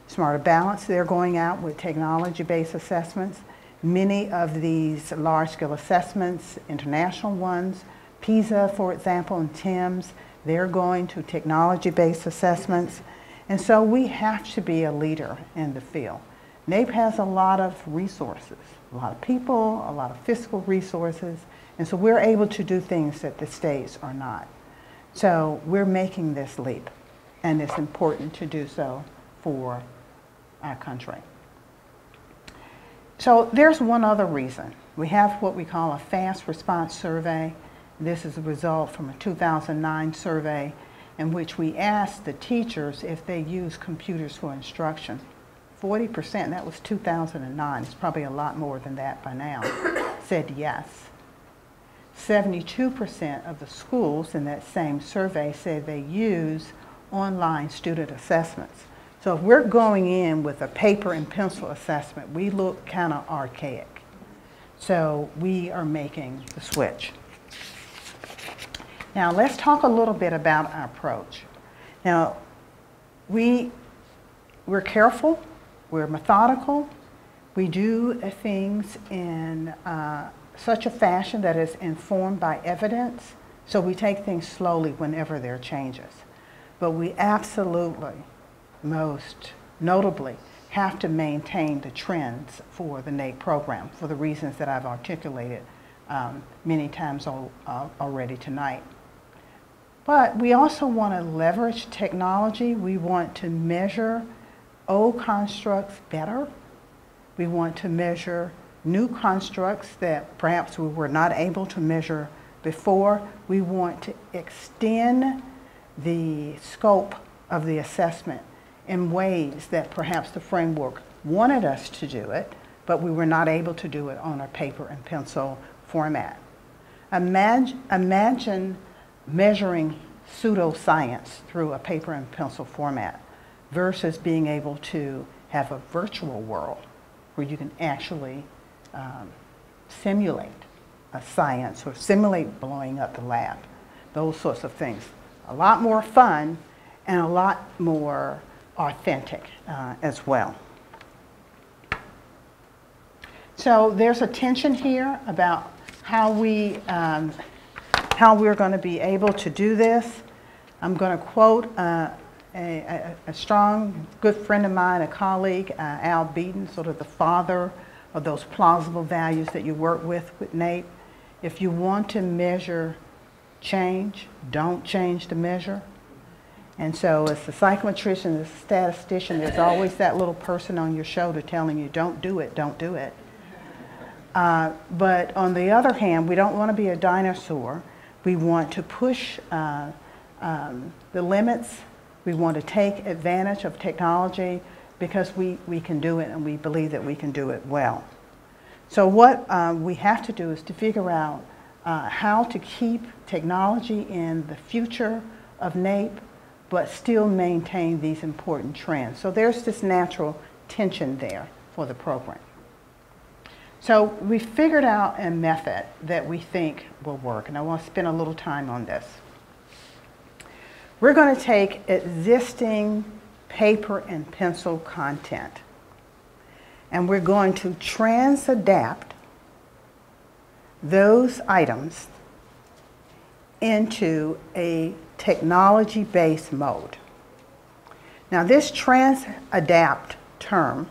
Smarter Balance, they're going out with technology-based assessments. Many of these large-scale assessments, international ones, PISA, for example, and TIMSS, they're going to technology-based assessments. And so we have to be a leader in the field. NAEP has a lot of resources, a lot of people, a lot of fiscal resources, and so we're able to do things that the states are not. So we're making this leap, and it's important to do so for our country. So there's one other reason. We have what we call a fast response survey. This is a result from a 2009 survey in which we asked the teachers if they use computers for instruction. 40%, that was 2009, it's probably a lot more than that by now, said yes. 72% of the schools in that same survey said they use online student assessments. So if we're going in with a paper and pencil assessment, we look kind of archaic. So we are making the switch. Now let's talk a little bit about our approach. Now we're careful, we're methodical, we do things in such a fashion that is informed by evidence, so we take things slowly whenever there are changes. But we absolutely, most notably, have to maintain the trends for the NAEP program for the reasons that I've articulated many times already tonight. But we also want to leverage technology. We want to measure old constructs better. We want to measure new constructs that perhaps we were not able to measure before. We want to extend the scope of the assessment in ways that perhaps the framework wanted us to do it, but we were not able to do it on a paper and pencil format. Imagine measuring pseudoscience through a paper and pencil format versus being able to have a virtual world where you can actually simulate a science or simulate blowing up the lab, those sorts of things. A lot more fun and a lot more authentic as well. So there's a tension here about how we're going to be able to do this. I'm going to quote a strong, good friend of mine, a colleague, Al Beaton, sort of the father of those plausible values that you work with NAEP. If you want to measure change, don't change the measure. And so as a psychometrician, as a statistician, there's always that little person on your shoulder telling you, don't do it, don't do it. But on the other hand, we don't want to be a dinosaur. We want to push the limits. We want to take advantage of technology because we can do it and we believe that we can do it well. So what we have to do is to figure out how to keep technology in the future of NAEP, but still maintain these important trends. So there's this natural tension there for the program. So we figured out a method that we think will work, and I want to spend a little time on this. We're going to take existing paper and pencil content, and we're going to trans-adapt those items into a technology-based mode. Now, this trans-adapt term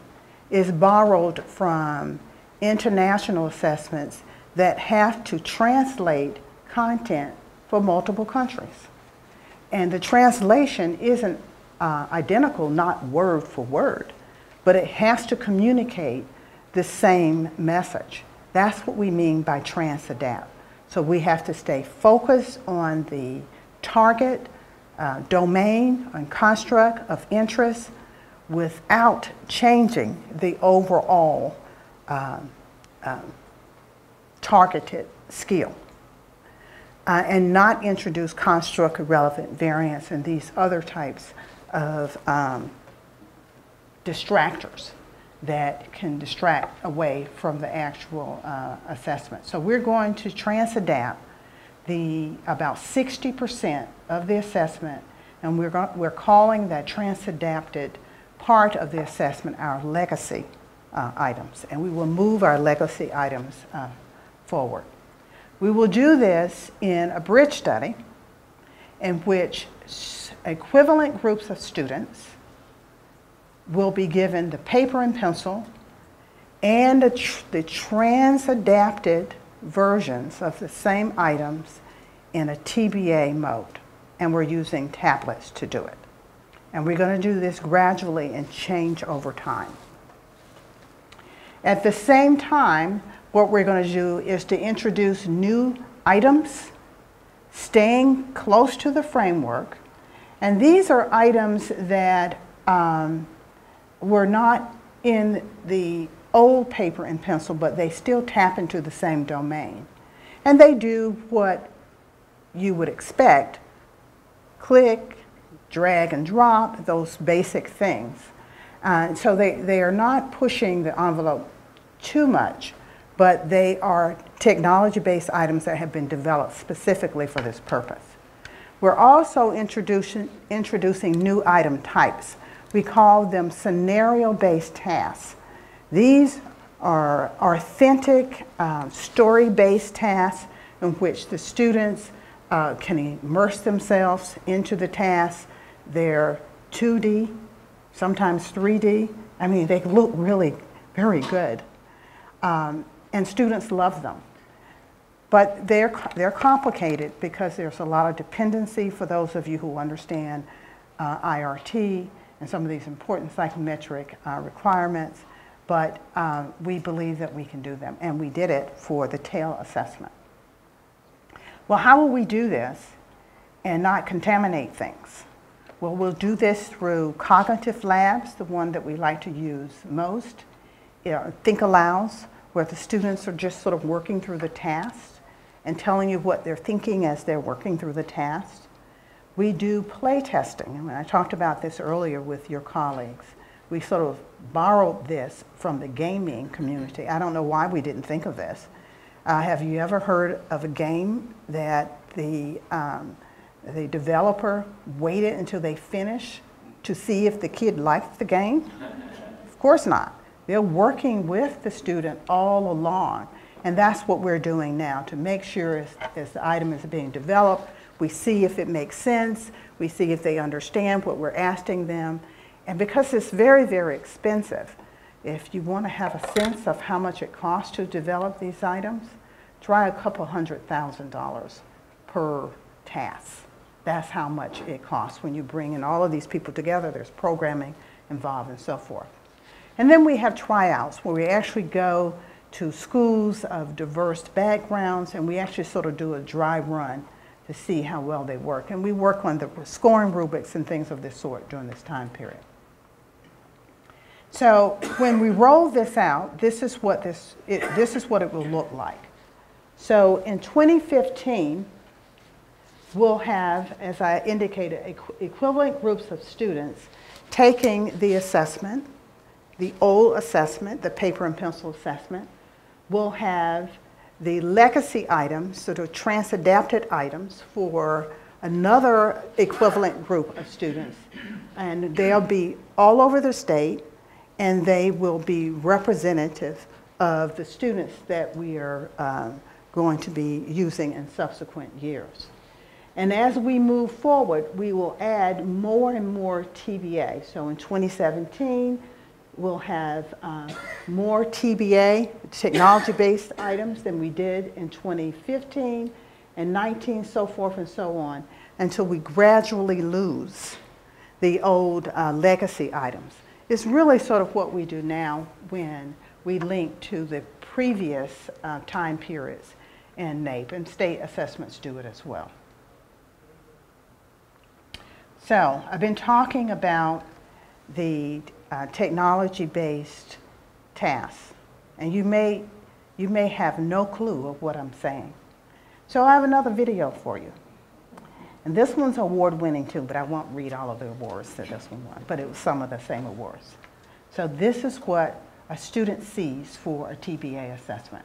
is borrowed from international assessments that have to translate content for multiple countries. And the translation isn't identical, not word for word, but it has to communicate the same message. That's what we mean by trans-adapt. So we have to stay focused on the target, domain, and construct of interest without changing the overall targeted skill. And not introduce construct irrelevant variance and these other types of distractors that can distract away from the actual assessment. So we're going to trans-adapt about 60% of the assessment, and we're calling that trans-adapted part of the assessment our legacy items, and we will move our legacy items forward. We will do this in a bridge study in which equivalent groups of students will be given the paper and pencil and the trans-adapted versions of the same items in a TBA mode. And we're using tablets to do it. And we're going to do this gradually and change over time. At the same time, what we're going to do is to introduce new items, staying close to the framework. And these are items that were not in the old paper and pencil, but they still tap into the same domain. And they do what you would expect: click, drag and drop, those basic things. So they are not pushing the envelope too much, but they are technology-based items that have been developed specifically for this purpose. We're also introducing new item types. We call them scenario-based tasks. These are authentic, story-based tasks in which the students can immerse themselves into the task. They're 2D, sometimes 3D. I mean, they look really very good. And students love them. But they're complicated because there's a lot of dependency for those of you who understand IRT and some of these important psychometric requirements. But we believe that we can do them, and we did it for the TAIL assessment. Well, how will we do this and not contaminate things? Well, we'll do this through cognitive labs, the one that we like to use most. Think Alouds, where the students are just sort of working through the task and telling you what they're thinking as they're working through the task. We do play testing, and I talked about this earlier with your colleagues. We sort of borrowed this from the gaming community. I don't know why we didn't think of this. Have you ever heard of a game that the developer waited until they finish to see if the kid liked the game? Of course not. They're working with the student all along. And that's what we're doing now, to make sure as the item is being developed, we see if it makes sense, we see if they understand what we're asking them. And because it's very, very expensive, if you want to have a sense of how much it costs to develop these items, try a couple $100,000 per task. That's how much it costs when you bring in all of these people together. There's programming involved and so forth. And then we have tryouts where we actually go to schools of diverse backgrounds and we actually sort of do a dry run to see how well they work. And we work on the scoring rubrics and things of this sort during this time period. So when we roll this out, this is what it will look like. So in 2015, we'll have, as I indicated, equivalent groups of students taking the assessment, the old assessment, the paper and pencil assessment. We'll have the legacy items, sort of trans-adapted items for another equivalent group of students. And they'll be all over the state, and they will be representative of the students that we are going to be using in subsequent years. And as we move forward, we will add more and more TBA. So in 2017, we'll have more TBA, technology-based items, than we did in 2015 and 19, so forth and so on, until we gradually lose the old legacy items. It's really sort of what we do now when we link to the previous time periods in NAEP, and state assessments do it as well. So I've been talking about the technology-based tasks, and you may have no clue of what I'm saying. So I have another video for you. And this one's award-winning too, but I won't read all of the awards that this one won, but it was some of the same awards. So this is what a student sees for a TBA assessment.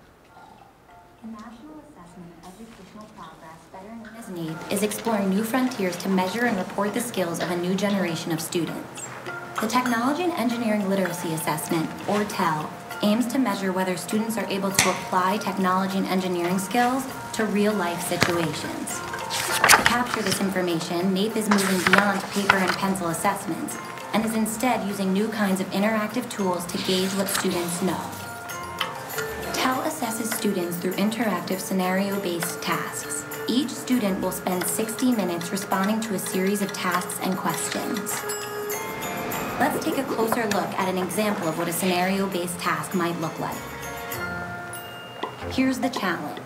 The National Assessment of Educational Progress, better known as NAEP, is exploring new frontiers to measure and report the skills of a new generation of students. The Technology and Engineering Literacy Assessment, or TEL, aims to measure whether students are able to apply technology and engineering skills to real-life situations. To capture this information, NAEP is moving beyond paper and pencil assessments and is instead using new kinds of interactive tools to gauge what students know. TEL assesses students through interactive scenario-based tasks. Each student will spend 60 minutes responding to a series of tasks and questions. Let's take a closer look at an example of what a scenario-based task might look like. Here's the challenge.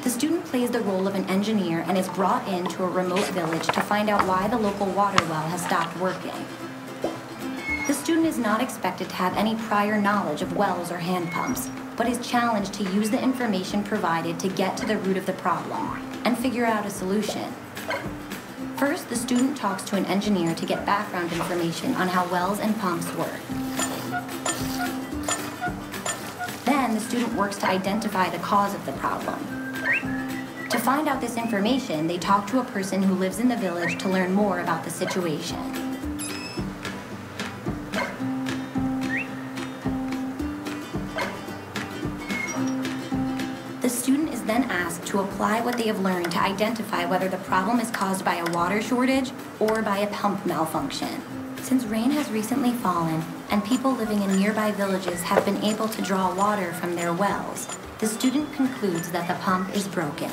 The student plays the role of an engineer and is brought into a remote village to find out why the local water well has stopped working. The student is not expected to have any prior knowledge of wells or hand pumps, but is challenged to use the information provided to get to the root of the problem and figure out a solution. First, the student talks to an engineer to get background information on how wells and pumps work. Then, the student works to identify the cause of the problem. To find out this information, they talk to a person who lives in the village to learn more about the situation. The student is then asked to apply what they have learned to identify whether the problem is caused by a water shortage or by a pump malfunction. Since rain has recently fallen and people living in nearby villages have been able to draw water from their wells, the student concludes that the pump is broken.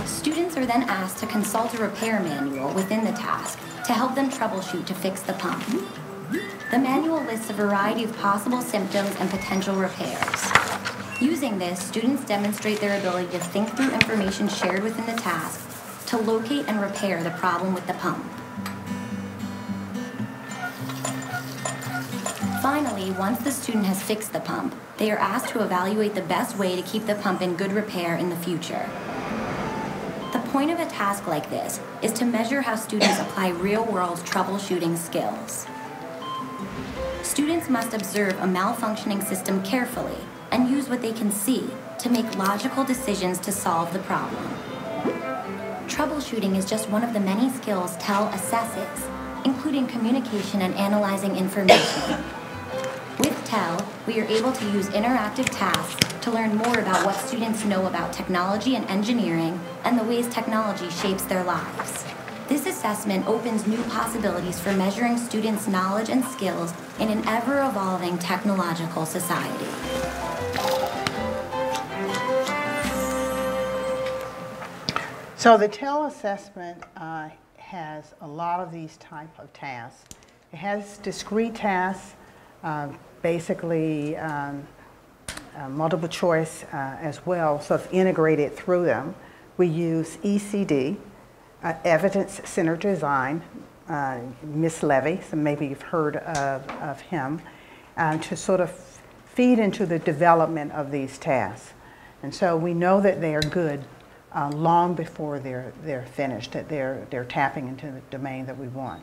Students are then asked to consult a repair manual within the task to help them troubleshoot to fix the pump. The manual lists a variety of possible symptoms and potential repairs. Using this, students demonstrate their ability to think through information shared within the task to locate and repair the problem with the pump. Finally, once the student has fixed the pump, they are asked to evaluate the best way to keep the pump in good repair in the future. The point of a task like this is to measure how students apply real-world troubleshooting skills. Students must observe a malfunctioning system carefully and use what they can see to make logical decisions to solve the problem. Troubleshooting is just one of the many skills TEL assesses, including communication and analyzing information. With TEL, we are able to use interactive tasks to learn more about what students know about technology and engineering and the ways technology shapes their lives. This assessment opens new possibilities for measuring students' knowledge and skills in an ever-evolving technological society. So the TEL assessment has a lot of these type of tasks. It has discrete tasks, basically multiple choice as well, so it's integrated through them. We use ECD, Evidence-Centered Design, Miss Levy, so maybe you've heard of him, to sort of feed into the development of these tasks. And so we know that they are good long before they're finished, that they're tapping into the domain that we want.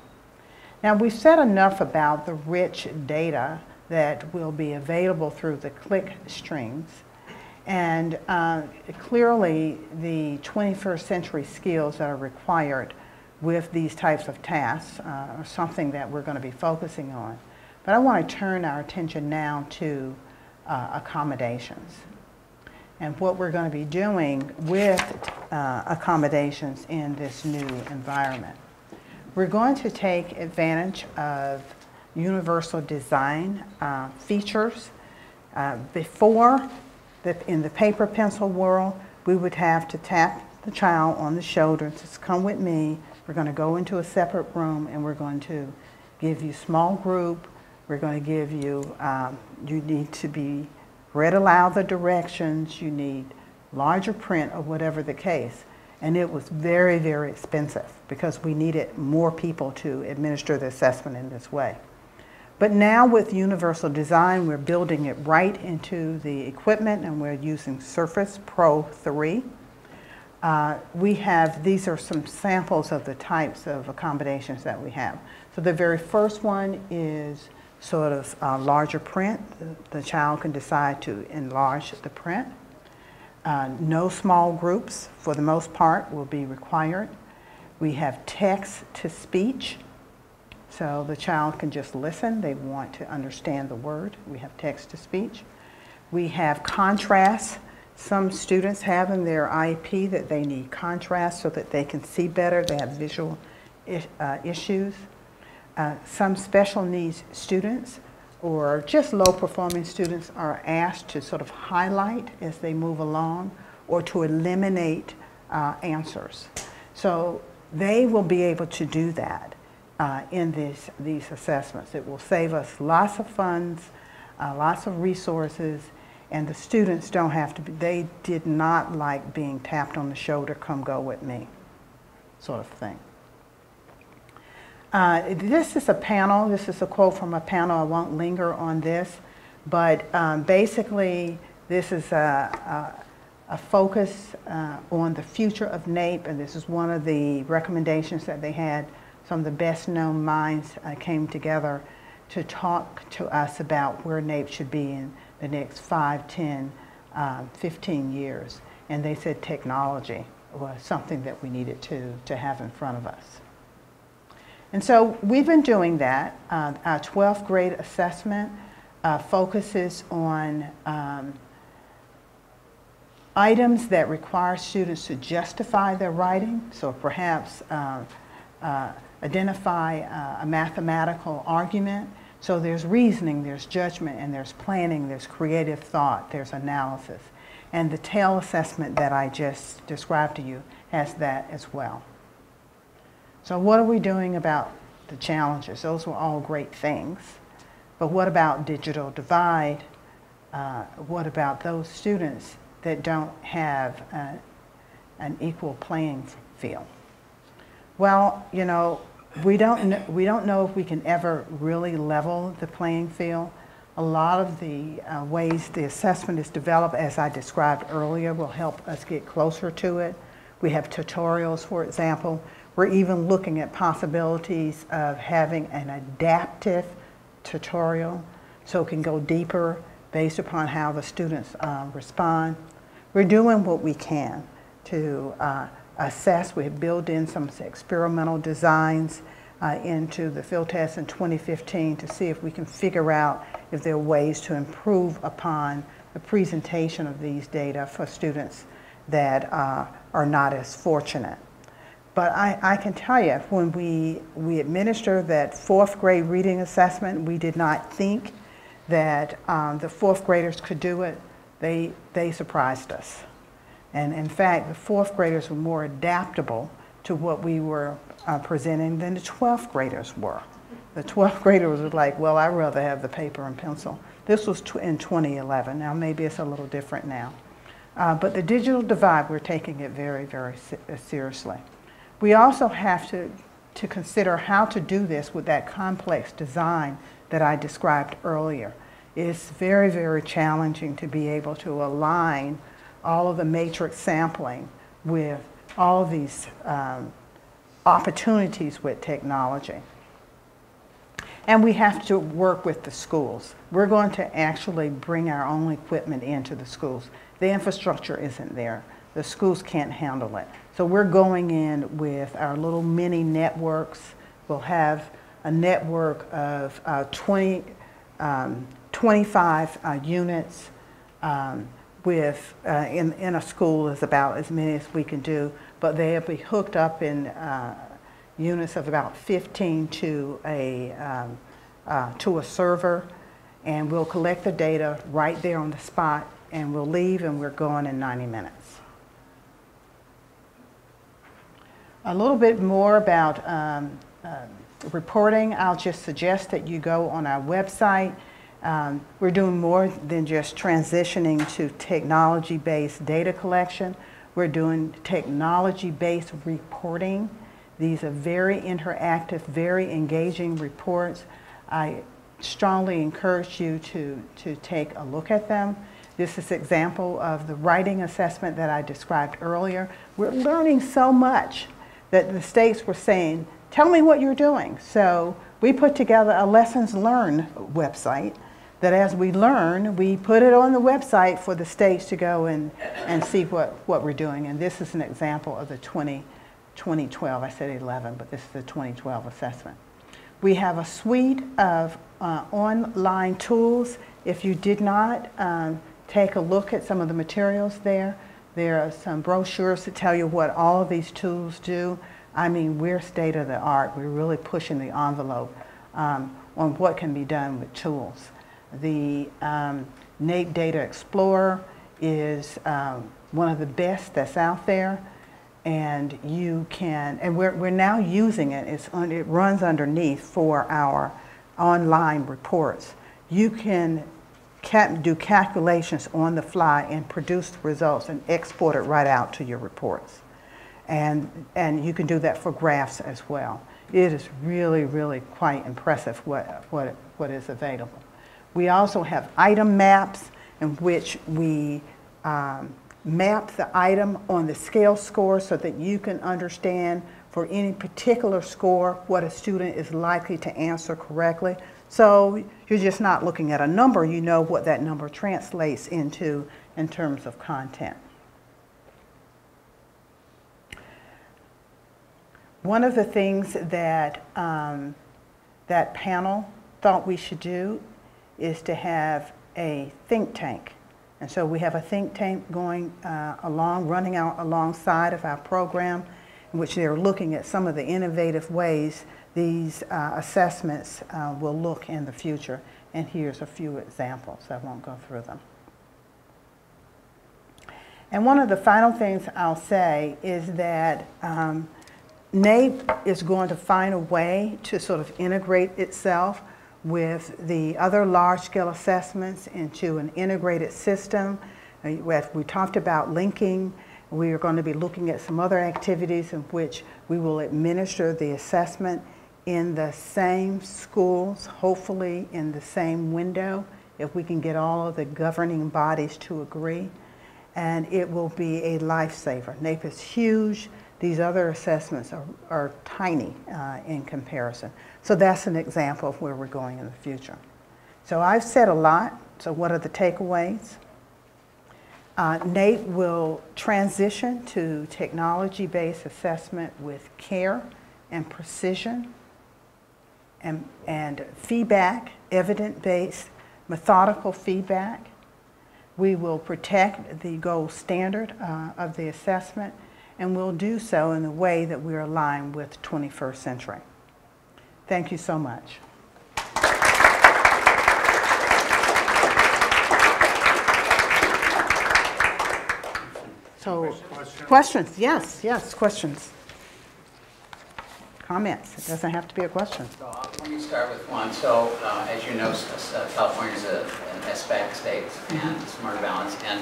Now, we've said enough about the rich data that will be available through the click streams. And clearly, the 21st century skills that are required with these types of tasks are something that we're going to be focusing on. But I want to turn our attention now to accommodations and what we're going to be doing with accommodations in this new environment. We're going to take advantage of universal design features. Before, in the paper pencil world, we would have to tap the child on the shoulder and just come with me. We're going to go into a separate room and we're going to give you small group. We're going to give you, you need to be read aloud the directions, you need larger print or whatever the case. And it was very, very expensive because we needed more people to administer the assessment in this way. But now with universal design, we're building it right into the equipment and we're using Surface Pro 3. These are some samples of the types of accommodations that we have. So the very first one is sort of larger print. The child can decide to enlarge the print. No small groups, for the most part, will be required. We have text to speech. So the child can just listen. They want to understand the word. We have text to speech. We have contrast. Some students have in their IEP that they need contrast so that they can see better. They have visual issues. Some special needs students or just low performing students are asked to sort of highlight as they move along or to eliminate answers. So they will be able to do that in these assessments. It will save us lots of funds, lots of resources, and the students don't have to be, they did not like being tapped on the shoulder, come go with me, sort of thing. This is a panel. This is a quote from a panel. I won't linger on this, but basically this is a focus on the future of NAEP, and this is one of the recommendations that they had. Some of the best known minds came together to talk to us about where NAEP should be in the next 5, 10, 15 years. And they said technology was something that we needed to have in front of us. And so we've been doing that. Our 12th grade assessment focuses on items that require students to justify their writing. So perhaps identify a mathematical argument. So there's reasoning, there's judgment, and there's planning, there's creative thought, there's analysis. And the TAIL assessment that I just described to you has that as well. So what are we doing about the challenges? Those were all great things. But what about digital divide? What about those students that don't have an equal playing field? Well, you know, we don't know if we can ever really level the playing field. A lot of the ways the assessment is developed, as I described earlier, will help us get closer to it. We have tutorials, for example. We're even looking at possibilities of having an adaptive tutorial so it can go deeper based upon how the students respond. We're doing what we can to assess. We have built in some experimental designs into the field test in 2015 to see if we can figure out if there are ways to improve upon the presentation of these data for students that are not as fortunate. But I can tell you, when we administered that 4th grade reading assessment, we did not think that the 4th graders could do it. They surprised us. And in fact, the 4th graders were more adaptable to what we were presenting than the 12th graders were. The 12th graders were like, well, I'd rather have the paper and pencil. This was in 2011. Now, maybe it's a little different now. But the digital divide, we're taking it very, very seriously. We also have to consider how to do this with that complex design that I described earlier. It's very, very challenging to be able to align all of the matrix sampling with all of these opportunities with technology. And we have to work with the schools. We're going to actually bring our own equipment into the schools. The infrastructure isn't there. The schools can't handle it. So we're going in with our little mini networks. We'll have a network of 25 units with, in a school is about as many as we can do, but they'll be hooked up in units of about 15 to a server, and we'll collect the data right there on the spot, and we'll leave and we're gone in 90 minutes. A little bit more about reporting. I'll just suggest that you go on our website. We're doing more than just transitioning to technology-based data collection. We're doing technology-based reporting. These are very interactive, very engaging reports. I strongly encourage you to take a look at them. This is an example of the writing assessment that I described earlier. We're learning so much that the states were saying, tell me what you're doing. So we put together a lessons learned website that as we learn, we put it on the website for the states to go and see what we're doing. And this is an example of the 2012, I said 11, but this is the 2012 assessment. We have a suite of online tools. If you did not take a look at some of the materials there are some brochures that tell you what all of these tools do. I mean, we're state of the art. We're really pushing the envelope on what can be done with tools. The NAEP Data Explorer is one of the best that's out there, and you can, and we're now using it. It runs underneath for our online reports. You can do calculations on the fly and produce the results and export it right out to your reports. And you can do that for graphs as well. It is really, really quite impressive what is available. We also have item maps in which we map the item on the scale score so that you can understand for any particular score what a student is likely to answer correctly. So you're just not looking at a number, you know what that number translates into in terms of content. One of the things that that panel thought we should do is to have a think tank. And so we have a think tank going running out alongside of our program, in which they're looking at some of the innovative ways these assessments will look in the future. And here's a few examples. I won't go through them. And one of the final things I'll say is that NAEP is going to find a way to sort of integrate itself with the other large-scale assessments into an integrated system. We talked about linking. We are going to be looking at some other activities in which we will administer the assessment in the same schools, hopefully in the same window, if we can get all of the governing bodies to agree. And it will be a lifesaver. NAEP is huge. These other assessments are tiny in comparison. So that's an example of where we're going in the future. So I've said a lot. So what are the takeaways? NAEP will transition to technology-based assessment with care and precision and feedback, evidence-based, methodical feedback. We will protect the gold standard of the assessment, and we'll do so in a way that we're aligned with the 21st century. Thank you so much. So, questions? Yes, questions. Comments. It doesn't have to be a question. So let me start with one. So as you know, California is an SBAC state and smart balance. And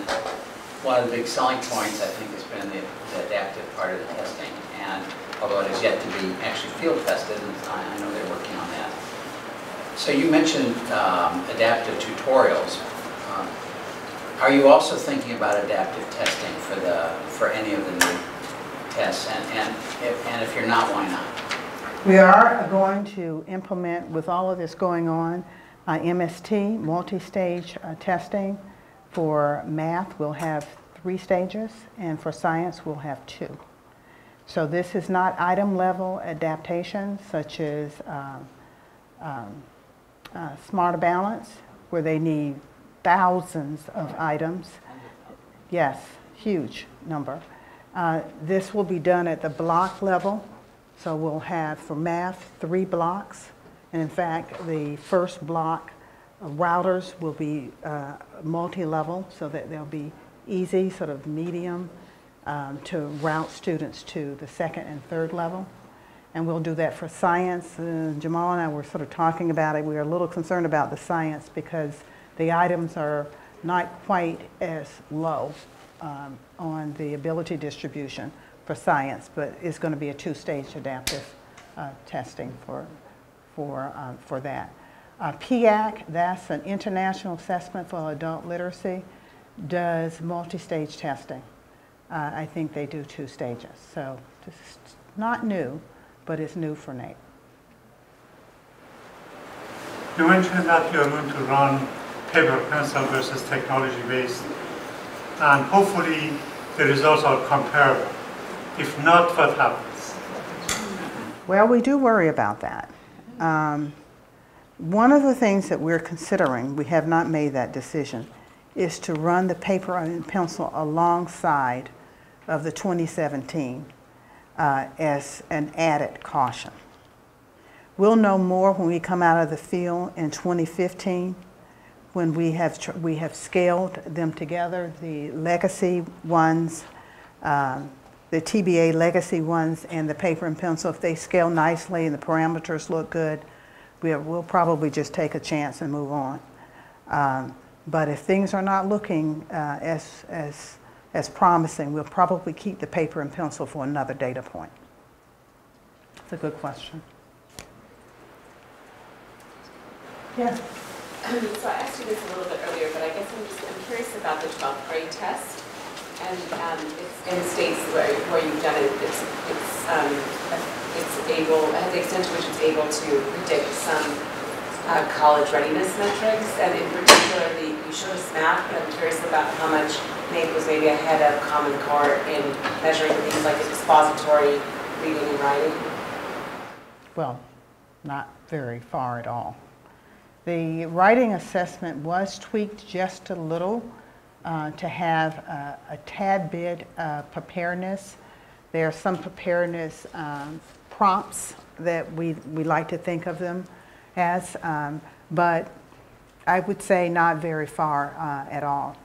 one of the big selling points, I think, has been the adaptive part of the testing. And although it has yet to be actually field tested, and I know they're working on that. So you mentioned adaptive tutorials. Are you also thinking about adaptive testing for any of the new tests? And if you're not, why not? We are going to implement, with all of this going on, MST, multi-stage testing. For math, we'll have 3 stages, and for science, we'll have 2. So this is not item level adaptations such as Smarter Balance, where they need thousands of items. Yes, huge number. This will be done at the block level. So we'll have, for math, 3 blocks. And in fact, the first block of routers will be multi-level, so that they'll be easy, sort of medium, to route students to the second and third level. And we'll do that for science. Jamal and I were sort of talking about it. We are a little concerned about the science because the items are not quite as low on the ability distribution for science, but it's going to be a 2-stage adaptive testing for that. PIAC, that's an international assessment for adult literacy, does multi-stage testing. I think they do 2 stages. So this is not new, but it's new for NAEP. You mentioned that you're going to run paper pencil versus technology-based, and hopefully the results are comparable. If not, what happens? Well, we do worry about that. One of the things that we're considering, we have not made that decision, is to run the paper and pencil alongside of the 2017 as an added caution. We'll know more when we come out of the field in 2015, when we have scaled them together, the legacy ones, the TBA legacy ones, and the paper and pencil. If they scale nicely and the parameters look good, we'll probably just take a chance and move on. But if things are not looking as promising, we'll probably keep the paper and pencil for another data point. It's a good question. Yeah. So I asked you this a little bit earlier, but I guess I'm curious about the 12th grade test. And it's in states where you've done it, it's able, the extent to which it's able to predict some college readiness metrics. And in particular, you showed us math, but I'm curious about how much NAEP was maybe ahead of Common Core in measuring things like expository reading and writing. Well, not very far at all. The writing assessment was tweaked just a little to have a tad bit preparedness. There are some preparedness prompts that we like to think of them as, but I would say not very far at all.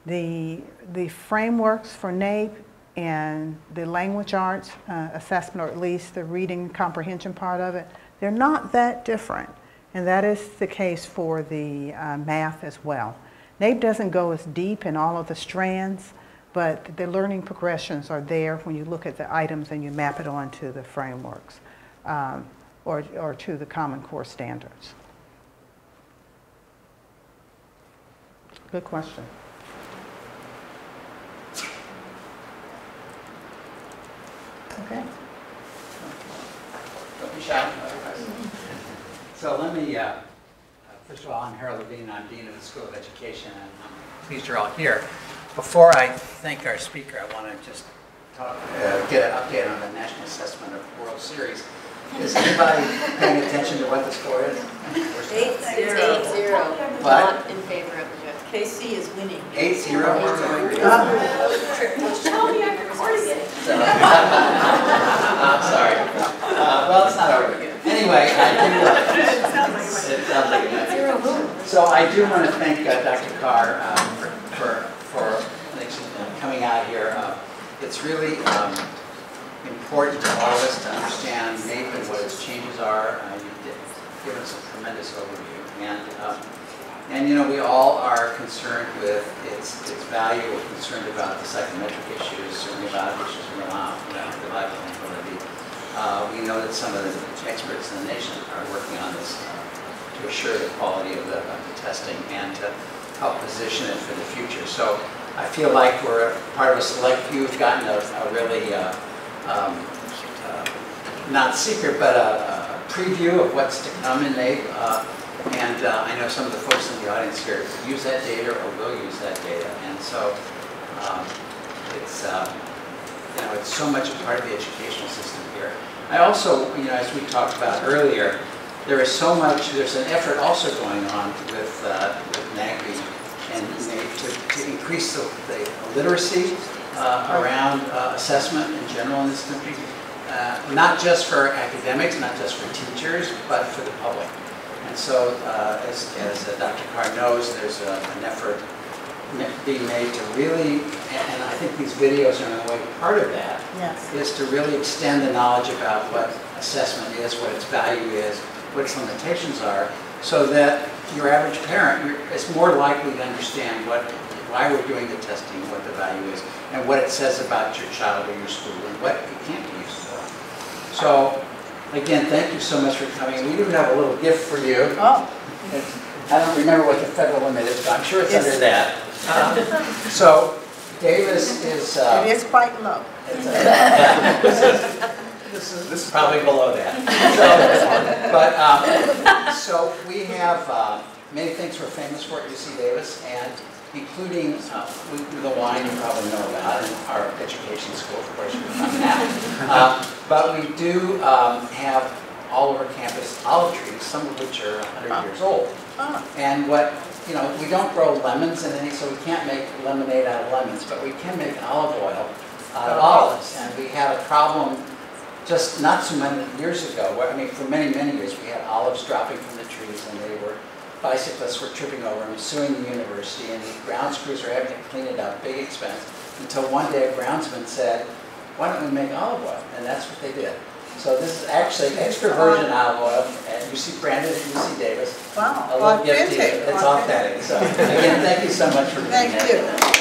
The frameworks for NAEP and the language arts assessment, or at least the reading comprehension part of it, they're not that different. And that is the case for the math as well. NAEP doesn't go as deep in all of the strands, but the learning progressions are there when you look at the items and you map it onto the frameworks or to the Common Core standards. Good question. Okay. Don't be shy. So let me, first of all, I'm Harold Levine. I'm Dean of the School of Education, and I'm pleased you're all here. Before I thank our speaker, I want to just get an update on the National Assessment of World Series. Is anybody paying attention to what the score is? 8-0. Not in favor of the judge. KC is winning. 8-0? Tell me I'm recording it. I'm sorry. Well, it's not over yet. Anyway, it sounds like it. So I do want to thank Dr. Carr for coming out here. It's really important to all of us to understand NAEP and what its changes are. You've given us a tremendous overview. And you know, we all are concerned with its value. We're concerned about the psychometric issues, certainly about issues around reliability. We know that some of the experts in the nation are working on this to assure the quality of the testing and to help position it for the future. So I feel like we're part of a select few who've gotten a really, not secret, but a preview of what's to come in NAEP. And I know some of the folks in the audience here use that data or will use that data. And so it's so much a part of the educational system here. I also, as we talked about earlier, there is so much, there's an effort also going on with NAEP and NAEP to increase the literacy around assessment in general in this country, not just for academics, not just for teachers, but for the public. And so, as Dr. Carr knows, there's an effort being made to really, and I think these videos are in a way part of that, yes, is to really extend the knowledge about what assessment is, what its value is, what its limitations are, so that your average parent is more likely to understand why we're doing the testing, what the value is, and what it says about your child or your school, and what it can't be used for. So, again, thank you so much for coming. We even have a little gift for you. Oh. I don't remember what the federal limit is, but I'm sure it's under that. So, Davis is... it is quite low. This is probably below that. So we have many things we're famous for at UC Davis, and including the wine you probably know about, and our education school, of course, we're from now. But we do have all over campus olive trees, some of which are 100 years old. And we don't grow lemons and anything, so we can't make lemonade out of lemons, but we can make olive oil out of olives. And we had a problem just not so many years ago, where, I mean, for many, many years, we had olives dropping from the trees, and bicyclists were tripping over them, suing the university, and the grounds crews were having to clean it up, big expense, until one day a groundsman said, why don't we make olive oil? And that's what they did. So this is actually extra virgin olive oil, and branded at UC Davis. Wow, a little gift to you. It's authentic. So again, thank you so much for being here. Thank you.